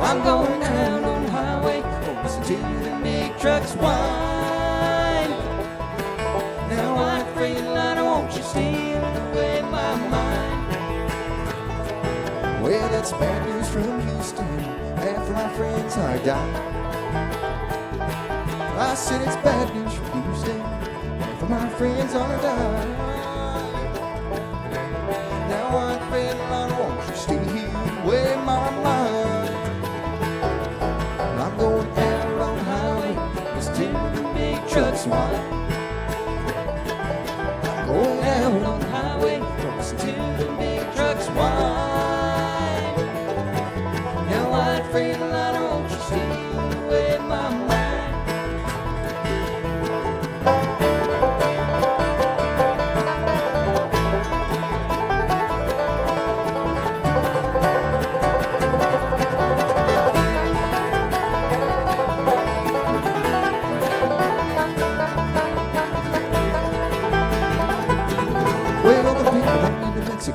I'm going out on the highway, listen to the big trucks whine. Now I'm afraid I don't want you stealing away my mind. Well, that's bad news from Houston, after my friends are dying. I said it's bad news from Houston, after my friends are dying. Now I'm afraid I don't want you stealing away my mind. I'm going out on the highway, listen to the big trucks whine. I'm going out on the highway, listen to the big trucks whine. Now I'm afraid I don't want you stealing away my mind.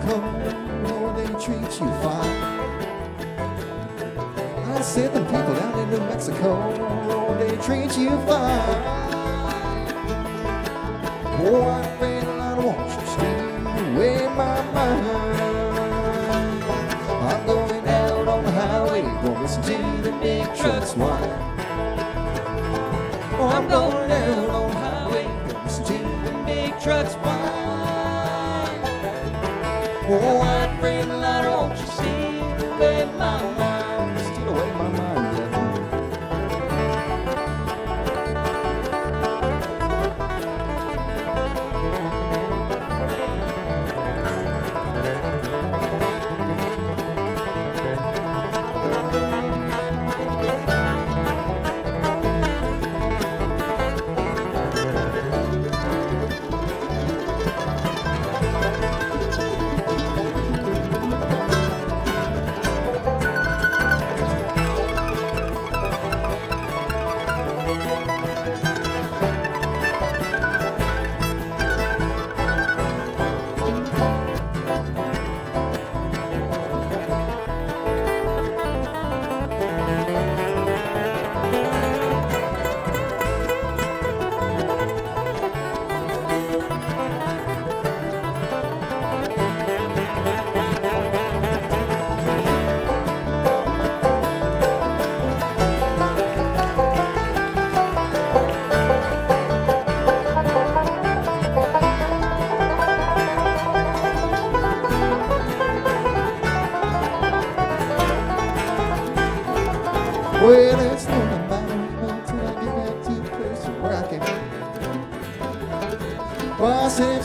Oh, they treat you fine. I said the people down in New Mexico, oh, they treat you fine. Oh, I'm afraid I don't want you stealing away my mind. I'm going out on the highway, gonna listen to the big trucks whine. Oh, I'm going out on the highway, gonna listen to the big trucks whine. Oh, I'm afraid I don't want you steal away my mind. Steal away my mind, Devin.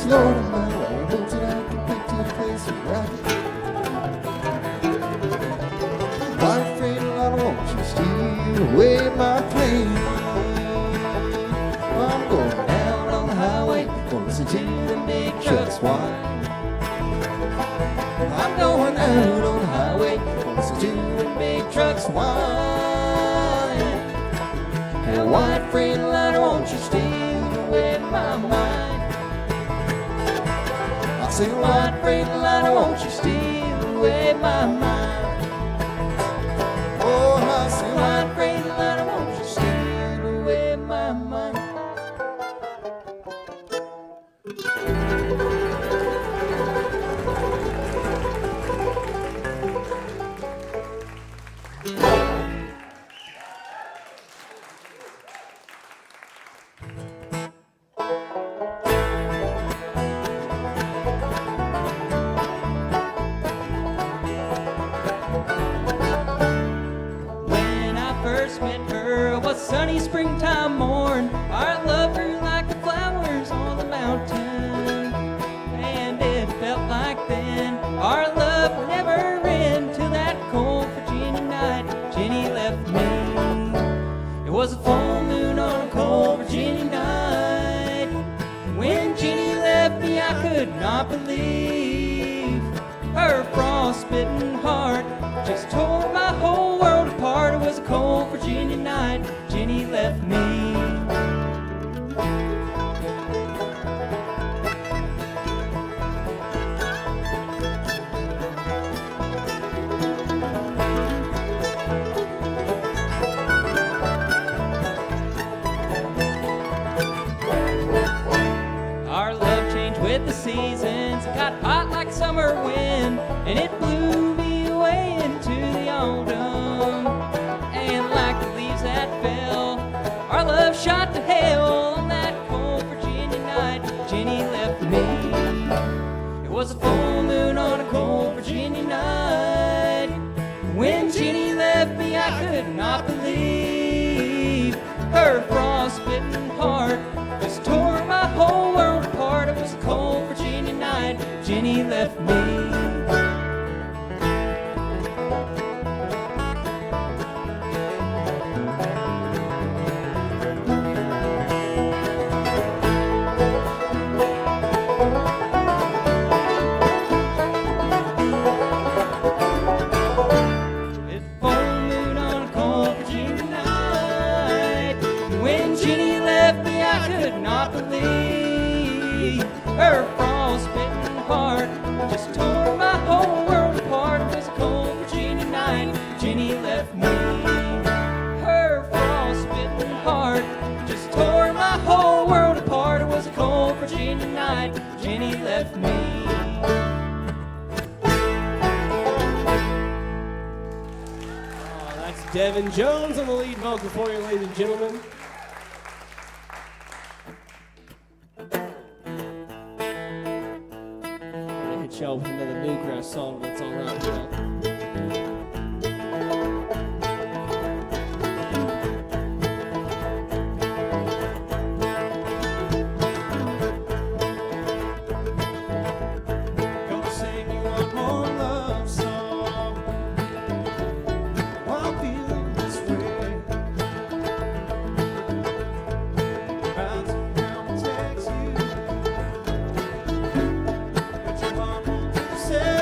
Lord of my way, boats that I can pick to the place where I can. I'm afraid I don't want you to steal away my plane. I'm going down on the highway, gonna listen to the big trucks whine. I'm going out on the highway, gonna listen to the big trucks whine. And a white Freightliner, won't you steal away my mind? I say, white Freightliner, won't you steal away my mind? Oh, I say, white Freightliner, won't you steal away my mind? When I first met her, it was sunny springtime morn. Our love grew like the flowers on the mountain, and it felt like then our love would never end till that cold Virginia night Jenny left me. It was a full moon on a cold Virginia night. When Jenny left me, I could not believe her frostbitten heart just tore my whole world apart. It was a cold Virginia night Jenny left me. Our love changed with the seasons. It got hot like summer wind, and it blew me away into the autumn. And like the leaves that fell, our love shot to hell on that cold Virginia night Jenny left me. It was a full moon on a cold Virginia night. When Jenny left me, I could not believe her frostbitten heart just tore my whole world apart. It was a cold Virginia night Jenny left me. It full moon on a cold Virginia night. When Jenny left me, I could not believe her frostbitten heart just tore my whole world apart. It was a cold Virginia night Jenny left me. Her frostbitten heart just tore my whole world apart. It was a cold Virginia night Jenny left me. Oh, that's Devin Jones on the lead vocal for you, ladies and gentlemen. I'm gonna hit y'all with another bluegrass song, that's all right with y'all. Gonna sing you one more love song while feeling this way. Bounce around and text you, but your mom won't say.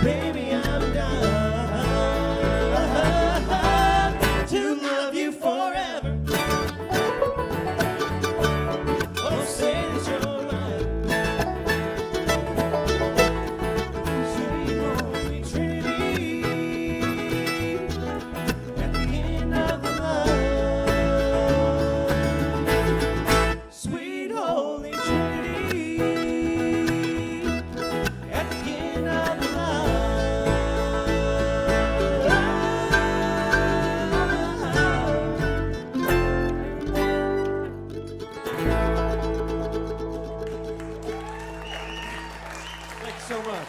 Baby, I'm down to love you forever. Oh, say that you're mine. Sweet Holy Trinity, at the end of the line. Sweet Holy Trinity, at the end of the Thank you so much.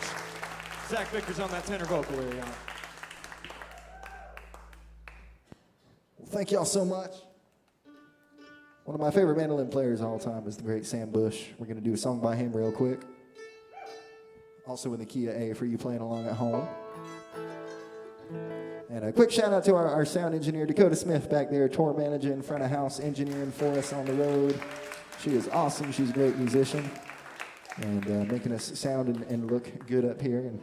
Zack Vickers on that tenor vocal area. Well, thank y'all so much. One of my favorite mandolin players of all time is the great Sam Bush. We're going to do a song by him real quick. Also in the key of A for you playing along at home. And a quick shout out to our sound engineer, Dakota Smith, back there, tour manager in front of house, engineering for us on the road. She is awesome. She's a great musician. And making us sound and look good up here, and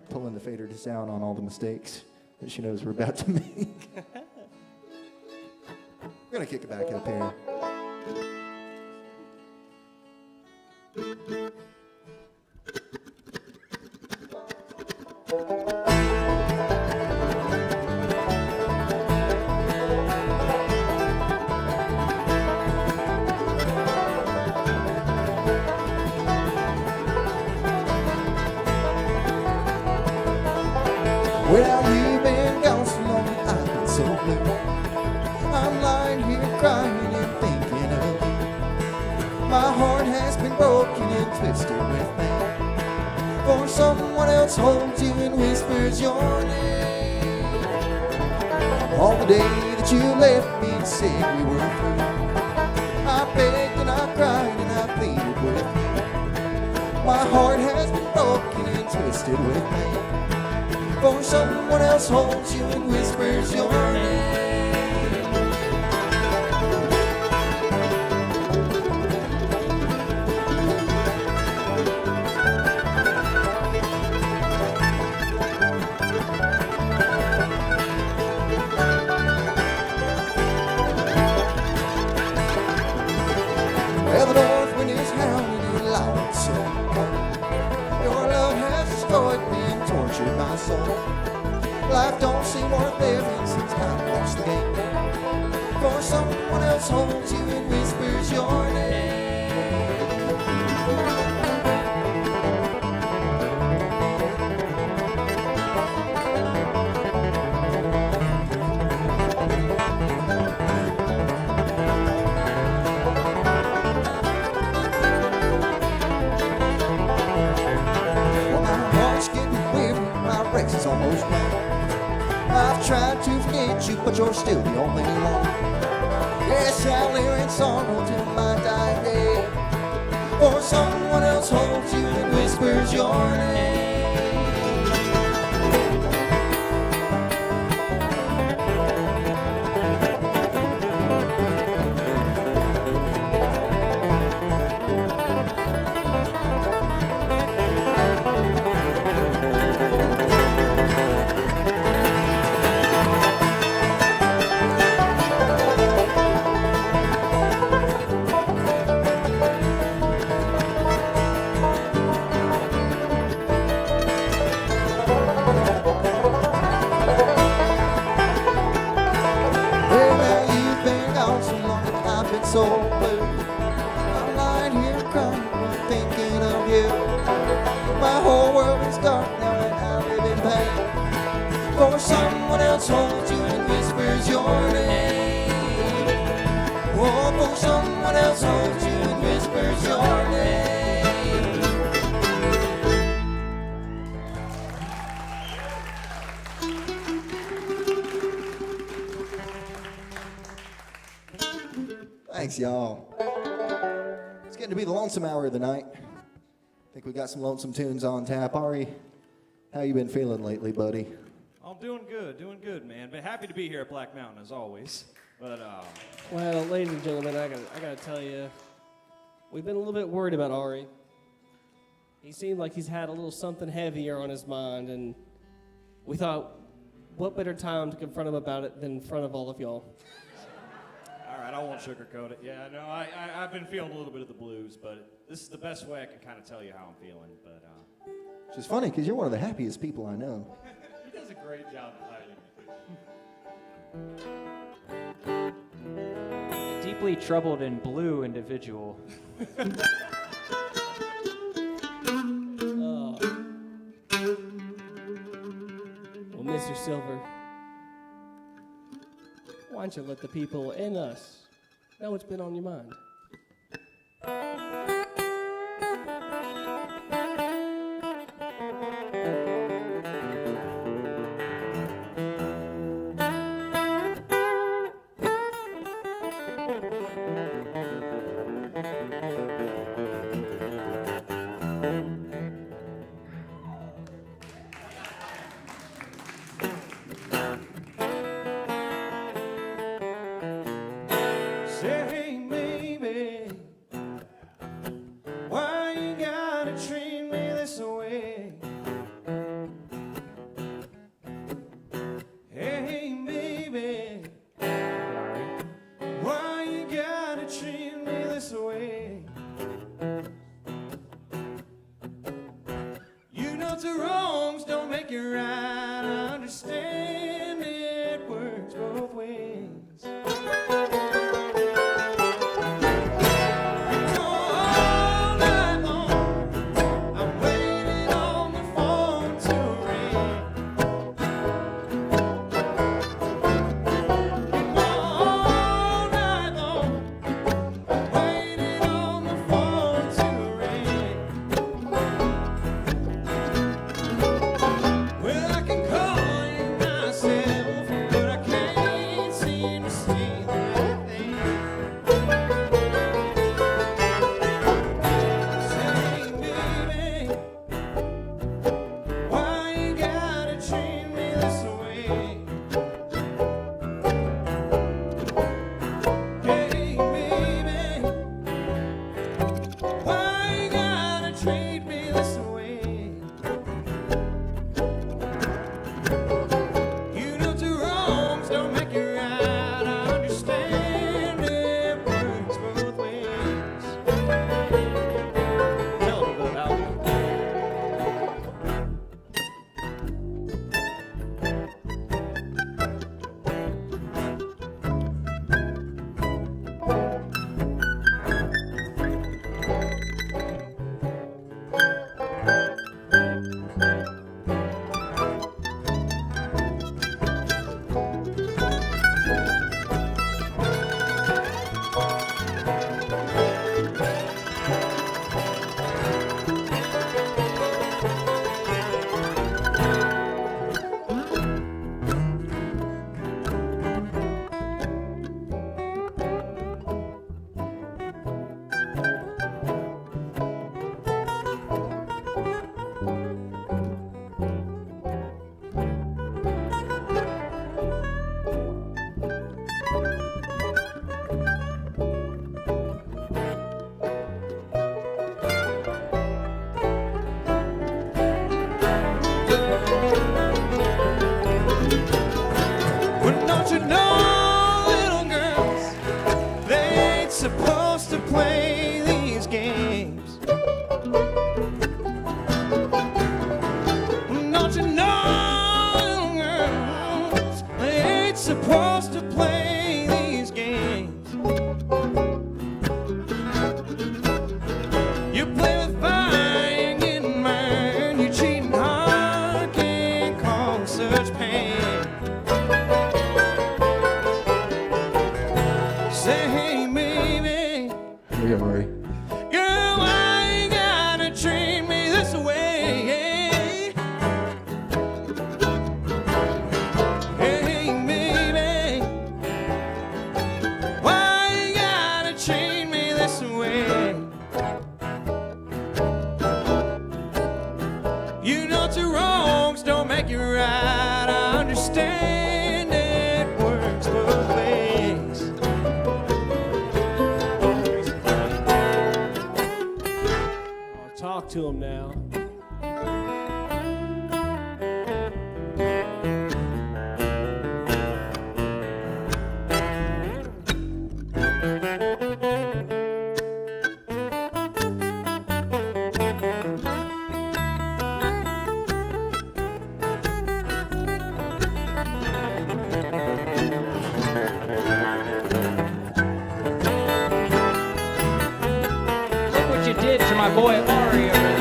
pulling the fader down on all the mistakes that she knows we're about to make. We're going to kick it back up here. Well, you've been gone so long, I've been so blue. I'm lying here crying and thinking of you. My heart has been broken and twisted with pain, for someone else holds you and whispers your name. On the day that you left me and said we were through, I begged and I cried and I pleaded with you. My heart has been broken and twisted with pain, for someone else holds you and whispers your name. Well, the north wind is howling and loud and so cold. Your love has destroyed me and tortured my soul. Life don't seem worth living since I lost the game, for someone else holds you and whispers your name. Well, my heart's getting weary, my race is almost done. I've tried to forget you, but you're still the only one. Yes, I'll live in sorrow till my dying day, for someone else holds you and whispers your name. So blue, I'm lying here crying, thinking of you. My whole world is dark now and I live in pain, for someone else holds you and whispers your name. Oh, for someone else holds you and whispers your name. Thanks, y'all. It's getting to be the lonesome hour of the night. I think we got some lonesome tunes on tap. Ari, how you been feeling lately, buddy? I'm doing good, man. But happy to be here at Black Mountain as always. But Well, ladies and gentlemen, I gotta tell you, we've been a little bit worried about Ari. He seemed like he's had a little something heavier on his mind, and we thought, what better time to confront him about it than in front of all of y'all? All right, I won't sugarcoat it. Yeah, no, I've been feeling a little bit of the blues, but this is the best way I can kind of tell you how I'm feeling. But Which is funny because you're one of the happiest people I know. he does a great job of hiding it. A deeply troubled and blue individual. Oh. Well, Mr. Silver, why don't you let the people and us know what's been on your mind? Say, baby, why you gotta treat me this way? Hey, baby, why you gotta treat me this way? You know the wrongs don't make it right. I understand it works both ways. All night long, I'm waiting on the phone to ring. All night long, I'm waiting on the phone to ring. Well, I can call you myself, but I can't seem to see that thing. Say, baby, why you gotta treat me this way? Hey, baby, why you gotta treat me this way? You know the wrongs don't make it right. I understand it works both ways. Tell them about it. Well, don't you know, little girls, they ain't supposed to play these games. Don't you know, little girls, they ain't supposed to play these games. You play with fire, you get mine. You cheating hard, can't cause such pain. Say, hey, baby, Here you go, Murray. girl, why you gotta treat me this way? Hey, baby, why you gotta treat me this way? You know the wrongs don't make it right. I understand it works both ways. Talk to him now. Look what you did to my boy Ari over there.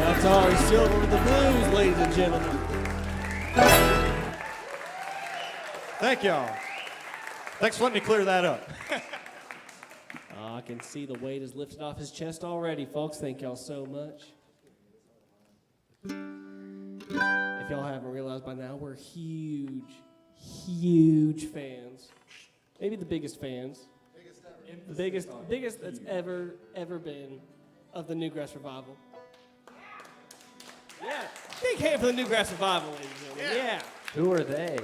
That's Ari Silver with the blues, ladies and gentlemen. Thank y'all. Thanks for letting me clear that up. I can see the weight is lifted off his chest already, folks. Thank y'all so much. If y'all haven't realized by now, we're huge, huge fans. Maybe the biggest fans. The biggest that's ever been of the Newgrass Revival. Yeah, big hand for the Newgrass Revival, ladies and gentlemen. Yeah. Who are they?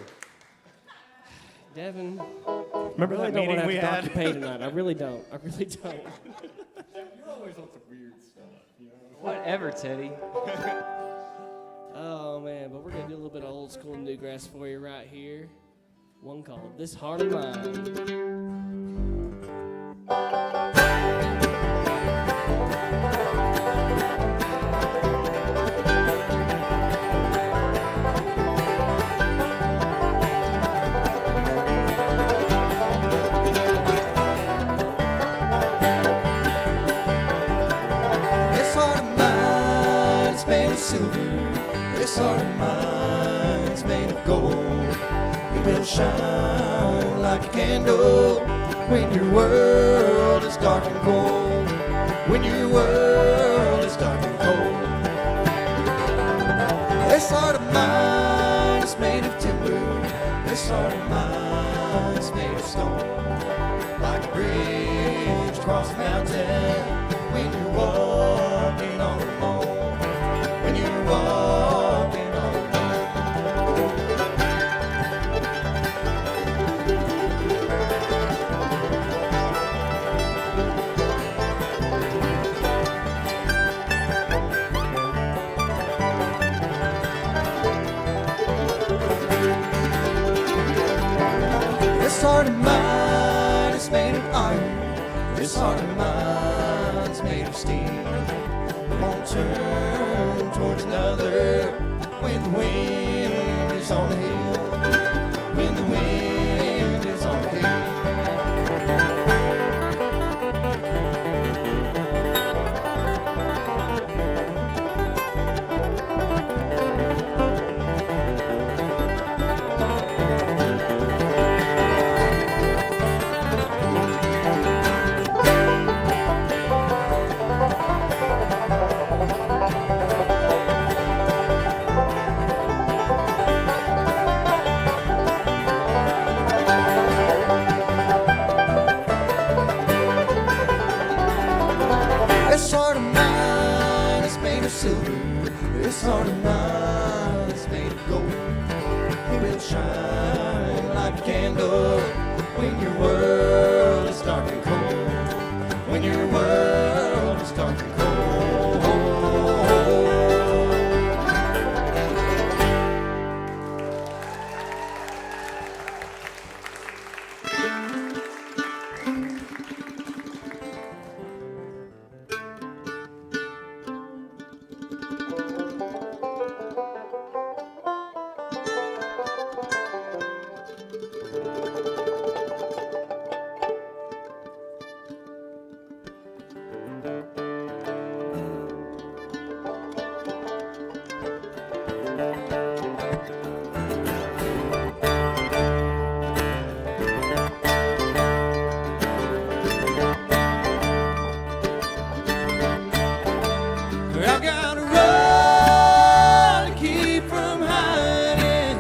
Devin, Remember I really that don't want meeting to we have to dock had? your pay tonight. I really don't. I really don't. You're always on some weird stuff, you know? Whatever, Teddy. Oh, man, but we're going to do a little bit of old school Newgrass for you right here. One called This Heart of Mine. This heart of mine's made of gold. It will shine like a candle when your world is dark and cold. When your world is dark and cold. This heart of mine is made of timber. This heart of mine is made of stone. Like a bridge across a mountain when you're walking all alone. When you're walking all alone. This heart of mine is made of iron. This heart of mine is made of steel. It won't turn towards another when the wind is on the hill. When the wind is on the hill. This heart of mine is made of silver. This heart of mine is made of gold. It will shine like a candle when your world is dark and cold. When your world is dark and cold. I gotta run to keep from hiding,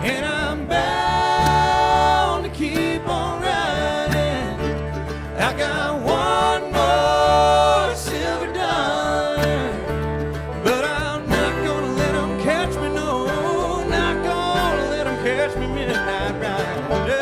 and I'm bound to keep on riding. I got one more silver dollar, but I'm not gonna let them catch me, no, not gonna let them catch me midnight rider.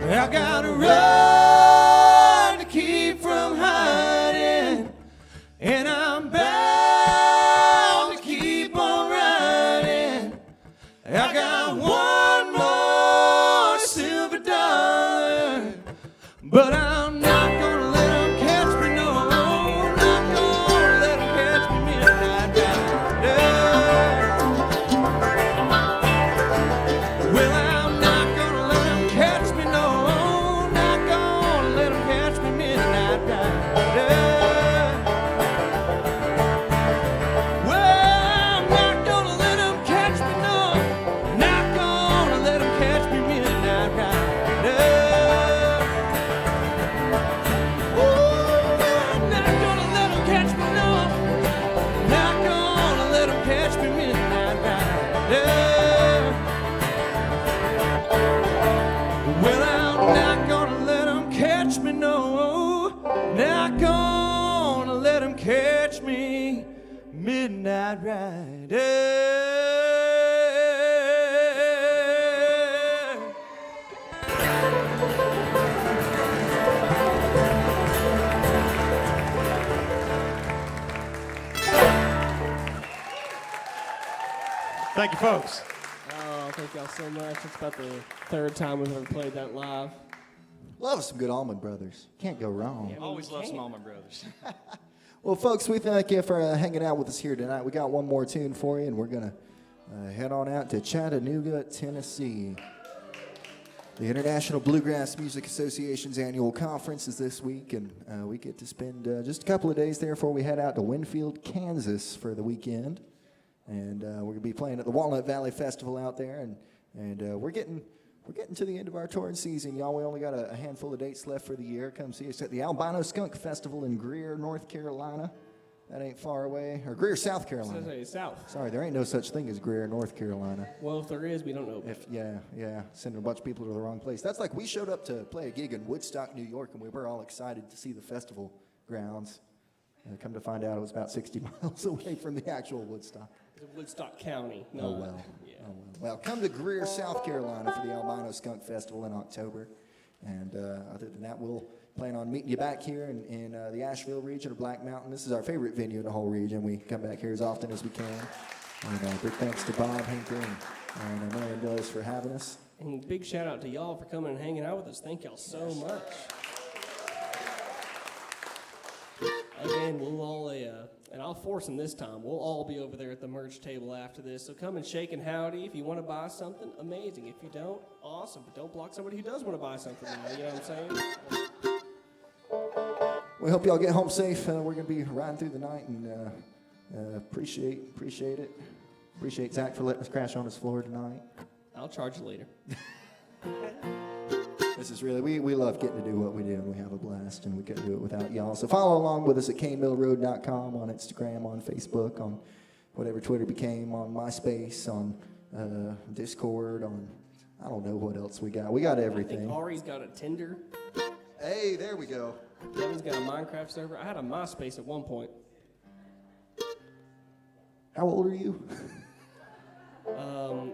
I gotta run to keep from hiding, and I'm bound to keep on riding. I got one more silver dollar, but I'm not gonna let them catch me, no, not gonna let them catch me midnight rider. Well, I'm not gonna let them catch me, no, not gonna let them catch me midnight rider. Well, I'm not gonna let them catch me, no, not gonna let them catch me midnight rider. I'm not gonna let them catch me, no, not gonna let them catch me midnight rider. Well, I'm not gonna let them catch me, no, not gonna let them catch me midnight rider. Thank you, folks. Oh, thank y'all so much. It's about the third time we've ever played that live. Love some good Allman Brothers. Can't go wrong. Yeah, Always love some can't. Allman Brothers. Well, folks, we thank you for hanging out with us here tonight. We got one more tune for you, and we're going to head on out to Chattanooga, Tennessee. The International Bluegrass Music Association's annual conference is this week, and we get to spend just a couple of days there before we head out to Winfield, Kansas for the weekend. And we're going to be playing at the Walnut Valley Festival out there, and we're getting to the end of our touring season, y'all. We only got a handful of dates left for the year. Come see us at the Albino Skunk Festival in Greer, North Carolina. That ain't far away. Or Greer, South Carolina. South. Sorry, there ain't no such thing as Greer, North Carolina. Well, if there is, we don't know. Yeah, sending a bunch of people to the wrong place. That's like we showed up to play a gig in Woodstock, New York, and we were all excited to see the festival grounds. Come to find out it was about 60 miles away from the actual Woodstock. Woodstock County. No. Oh, well. Yeah. Oh, well, come to Greer, South Carolina for the Albino Skunk Festival in October. And other than that, we'll plan on meeting you back here in the Asheville region of Black Mountain. This is our favorite venue in the whole region. We come back here as often as we can. And big thanks to Bob, Hinker, and Marion Dillis for having us. And big shout out to y'all for coming and hanging out with us. Thank y'all so much. Again, we'll all, and I'll force them this time, we'll all be over there at the merch table after this. So come and shake and howdy. If you want to buy something, amazing. If you don't, awesome. But don't block somebody who does want to buy something now, you know what I'm saying? We hope y'all get home safe. We're going to be riding through the night, and appreciate it. Appreciate Zach for letting us crash on his floor tonight. I'll charge you later. This is really, we love getting to do what we do, and we have a blast, and we couldn't do it without y'all. So follow along with us at canemillroad.com, on Instagram, on Facebook, on whatever Twitter became, on MySpace, on Discord, on I don't know what else we got. We got I everything. think Ari's got a Tinder. Hey, there we go. Devin's got a Minecraft server. I had a MySpace at one point. How old are you?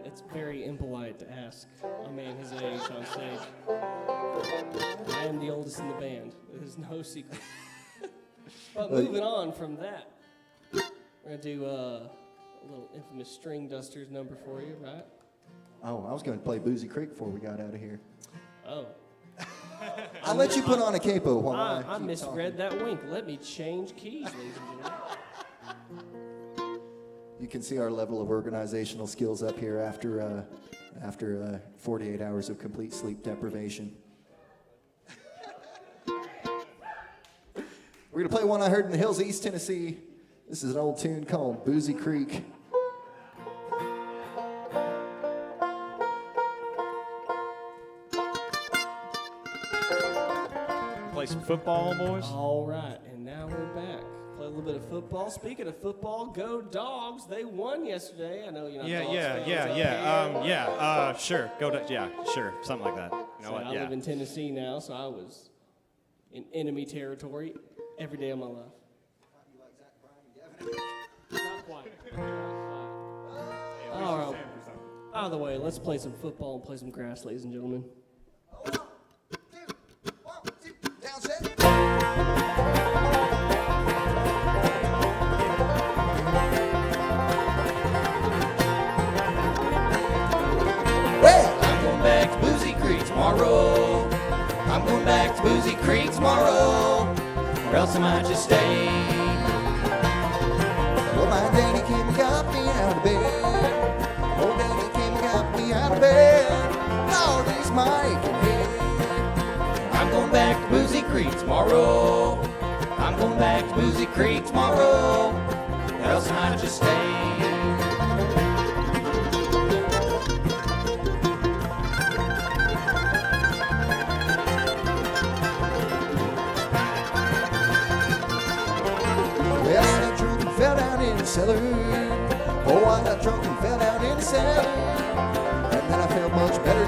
It's very impolite to ask a man his age on stage. I am the oldest in the band. It is no secret. But moving on from that, we're going to do a little infamous String Dusters number for you, right? Oh, I was going to play Boozy Creek before we got out of here. Oh. I'll let you put on a capo while I keep misread talking. that wink. Let me change keys, ladies and gentlemen. You can see our level of organizational skills up here after 48 hours of complete sleep deprivation. We're going to play one I heard in the hills of East Tennessee. This is an old tune called Boozy Creek. Play some football, boys. All right, and now we're back. Play a little bit of football. Speaking of football, go Dogs. They won yesterday. I know you're not Dogs fans up here. Sure. Sure. Something like that. You know So what? I Yeah. live in Tennessee now, so I was in enemy territory every day of my life. Not quite. All right. By the way, let's play some football and play some grass, ladies and gentlemen. Tomorrow, I'm going back to Boozy Creek tomorrow, or else I might just stay. Well, my daddy came and got me out of bed. Oh, daddy came and got me out of bed. Lord, he's Mike and head. I'm going back to Boozy Creek tomorrow. I'm going back to Boozy Creek tomorrow, or else I might just stay. Fell down in the cellar. Oh, I got drunk and fell down in the cellar, and then I felt much better.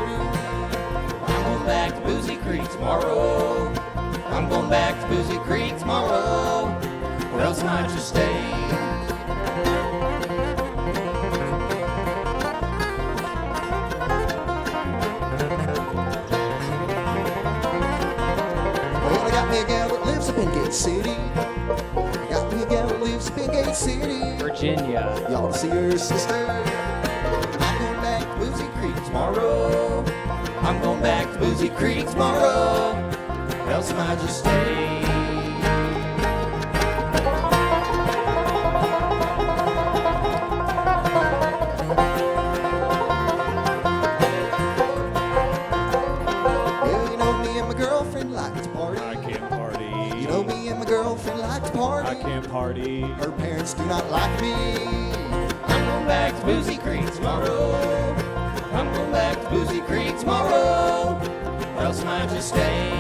I'm going back to Boozy Creek tomorrow. I'm going back to Boozy Creek tomorrow, or else I might just stay. Well, I got me a gal that lives up in Gate City. Got me a gal that lives up in Gate City, Virginia. Y'all to see her sister. tomorrow. I'm going back to Boozy Creek tomorrow, or else I might just stay. Well, you know me and my girlfriend like to party. I can't party. You know me and my girlfriend like to party. I can't party. Her parents do not like me. I'm going back to Boozy Creek tomorrow. I'm going back to Boozy Creek tomorrow, or else I might just stay.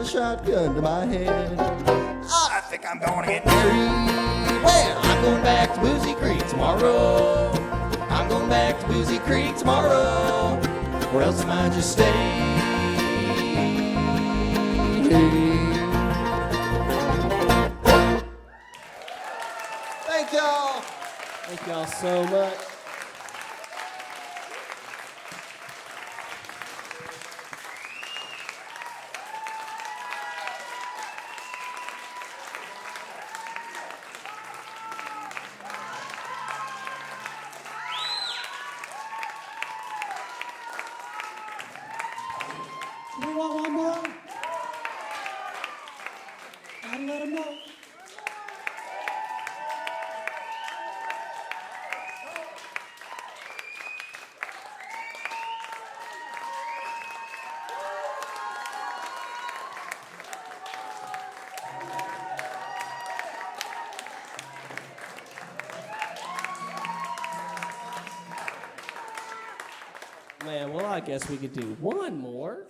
Shotgun to my head. I think I'm gonna get married. Well, I'm going back to Boozy Creek tomorrow. I'm going back to Boozy Creek tomorrow, or else I might just stay. Thank y'all. Thank y'all so much. Do we want one more? Gotta let them know. Man, well, I guess we could do one more.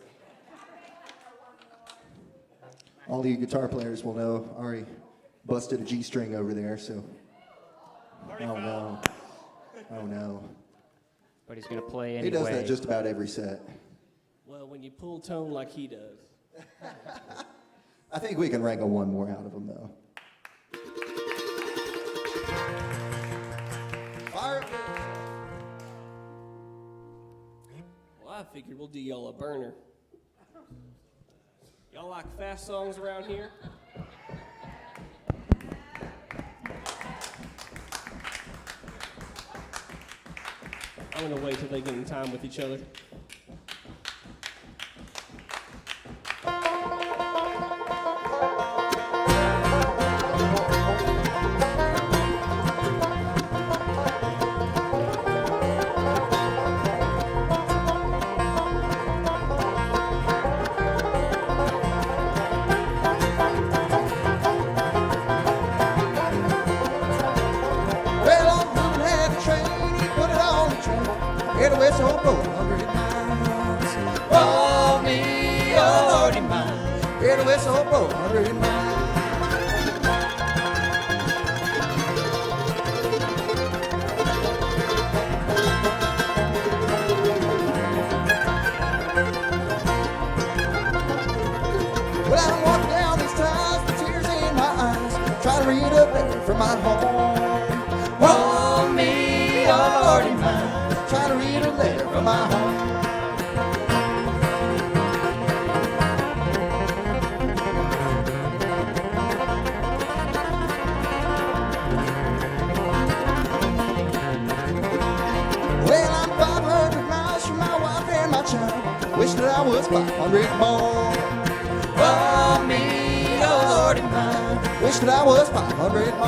All you guitar players will know Ari busted a G string over there, so. Oh no. Oh no. But he's going to play anyway. He does that just about every set. Well, when you pull tone like he does. I think we can wrangle one more out of him, though. Fire. Well, I figured we'll do y'all a burner. Y'all like fast songs around here? I'm gonna wait till they get in time with each other. Wish that I was 500 more. wish that I was 500 more.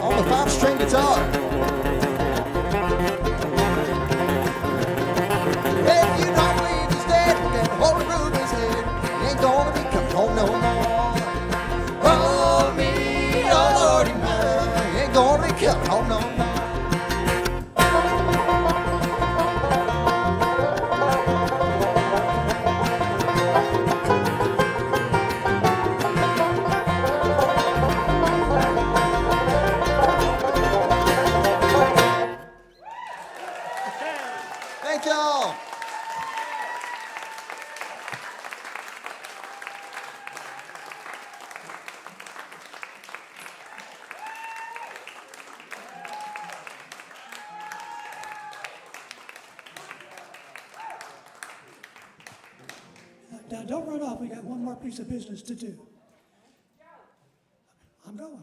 On the 5-string guitar. If you don't believe he's dead, then hold the room his head. He ain't gonna be coming home no more. Oh me, oh Lordy, mine. He ain't gonna be coming home no more. Thank y'all. Now, don't run off. We got one more piece of business to do. I'm going.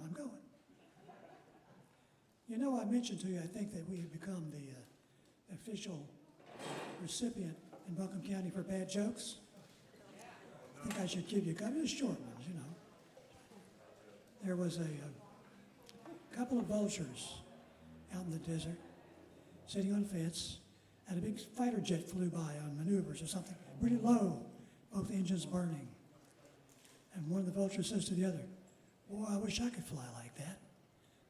You know, I mentioned to you, I think, that we have become the official recipient in Buncombe County for bad jokes. I think I should give you a couple of short ones, you know. There was a couple of vultures out in the desert sitting on a fence, and a big fighter jet flew by on maneuvers or something, really low, both engines burning. And one of the vultures says to the other, "Boy, I wish I could fly like that."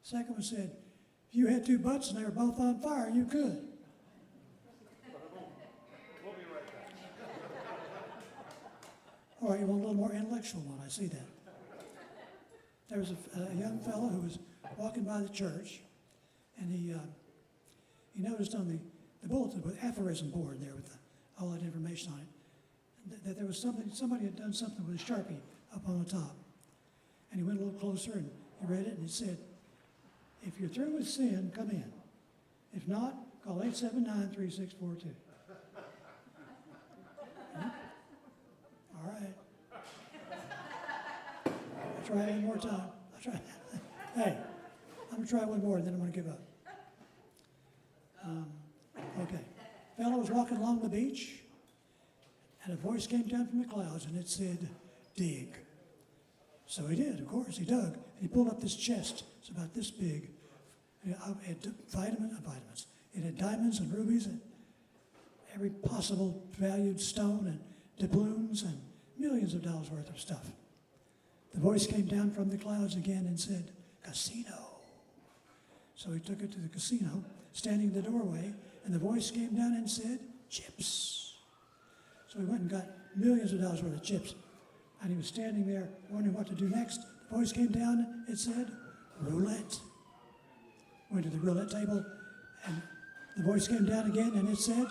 The second one said, "If you had two butts and they were both on fire, you could." All right, you want a little more intellectual one, I see that. There was a young fellow who was walking by the church, and he noticed on the bulletin with aphorism board there with all that information on it, that there was somebody had done something with a Sharpie up on the top. And he went a little closer and he read it, and it said, "If you're through with sin, come in. If not, call 879-3642. Huh? All right. I'll try it one more time. Hey, I'm going to try one more, and then I'm going to give up. Okay. Fellow was walking along the beach, and a voice came down from the clouds, and it said, 'Dig.' So he did, of course. He dug, and he pulled up this chest. It's about this big. It had vitamins. It had diamonds and rubies and every possible valued stone and doubloons and millions of dollars worth of stuff. The voice came down from the clouds again and said, 'Casino.' So he took it to the casino, standing in the doorway, and the voice came down and said, 'Chips.' So he went and got millions of dollars worth of chips. And he was standing there wondering what to do next. The voice came down, it said, 'Roulette.' Went to the roulette table, and the voice came down again, and it said,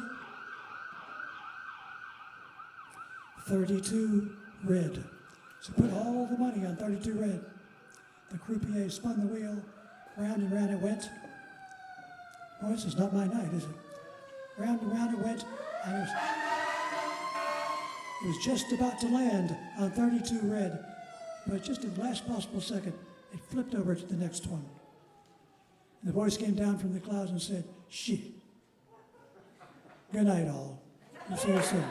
32 red. So put all the money on 32 red. The croupier spun the wheel, round and round it went. Boy, this is not my night, is it? Round and round it went, and it was just about to land on 32 red, but just at the last possible second, it flipped over to the next one. And the voice came down from the clouds and said, 'Shit. Good night, all. We'll see you soon.'"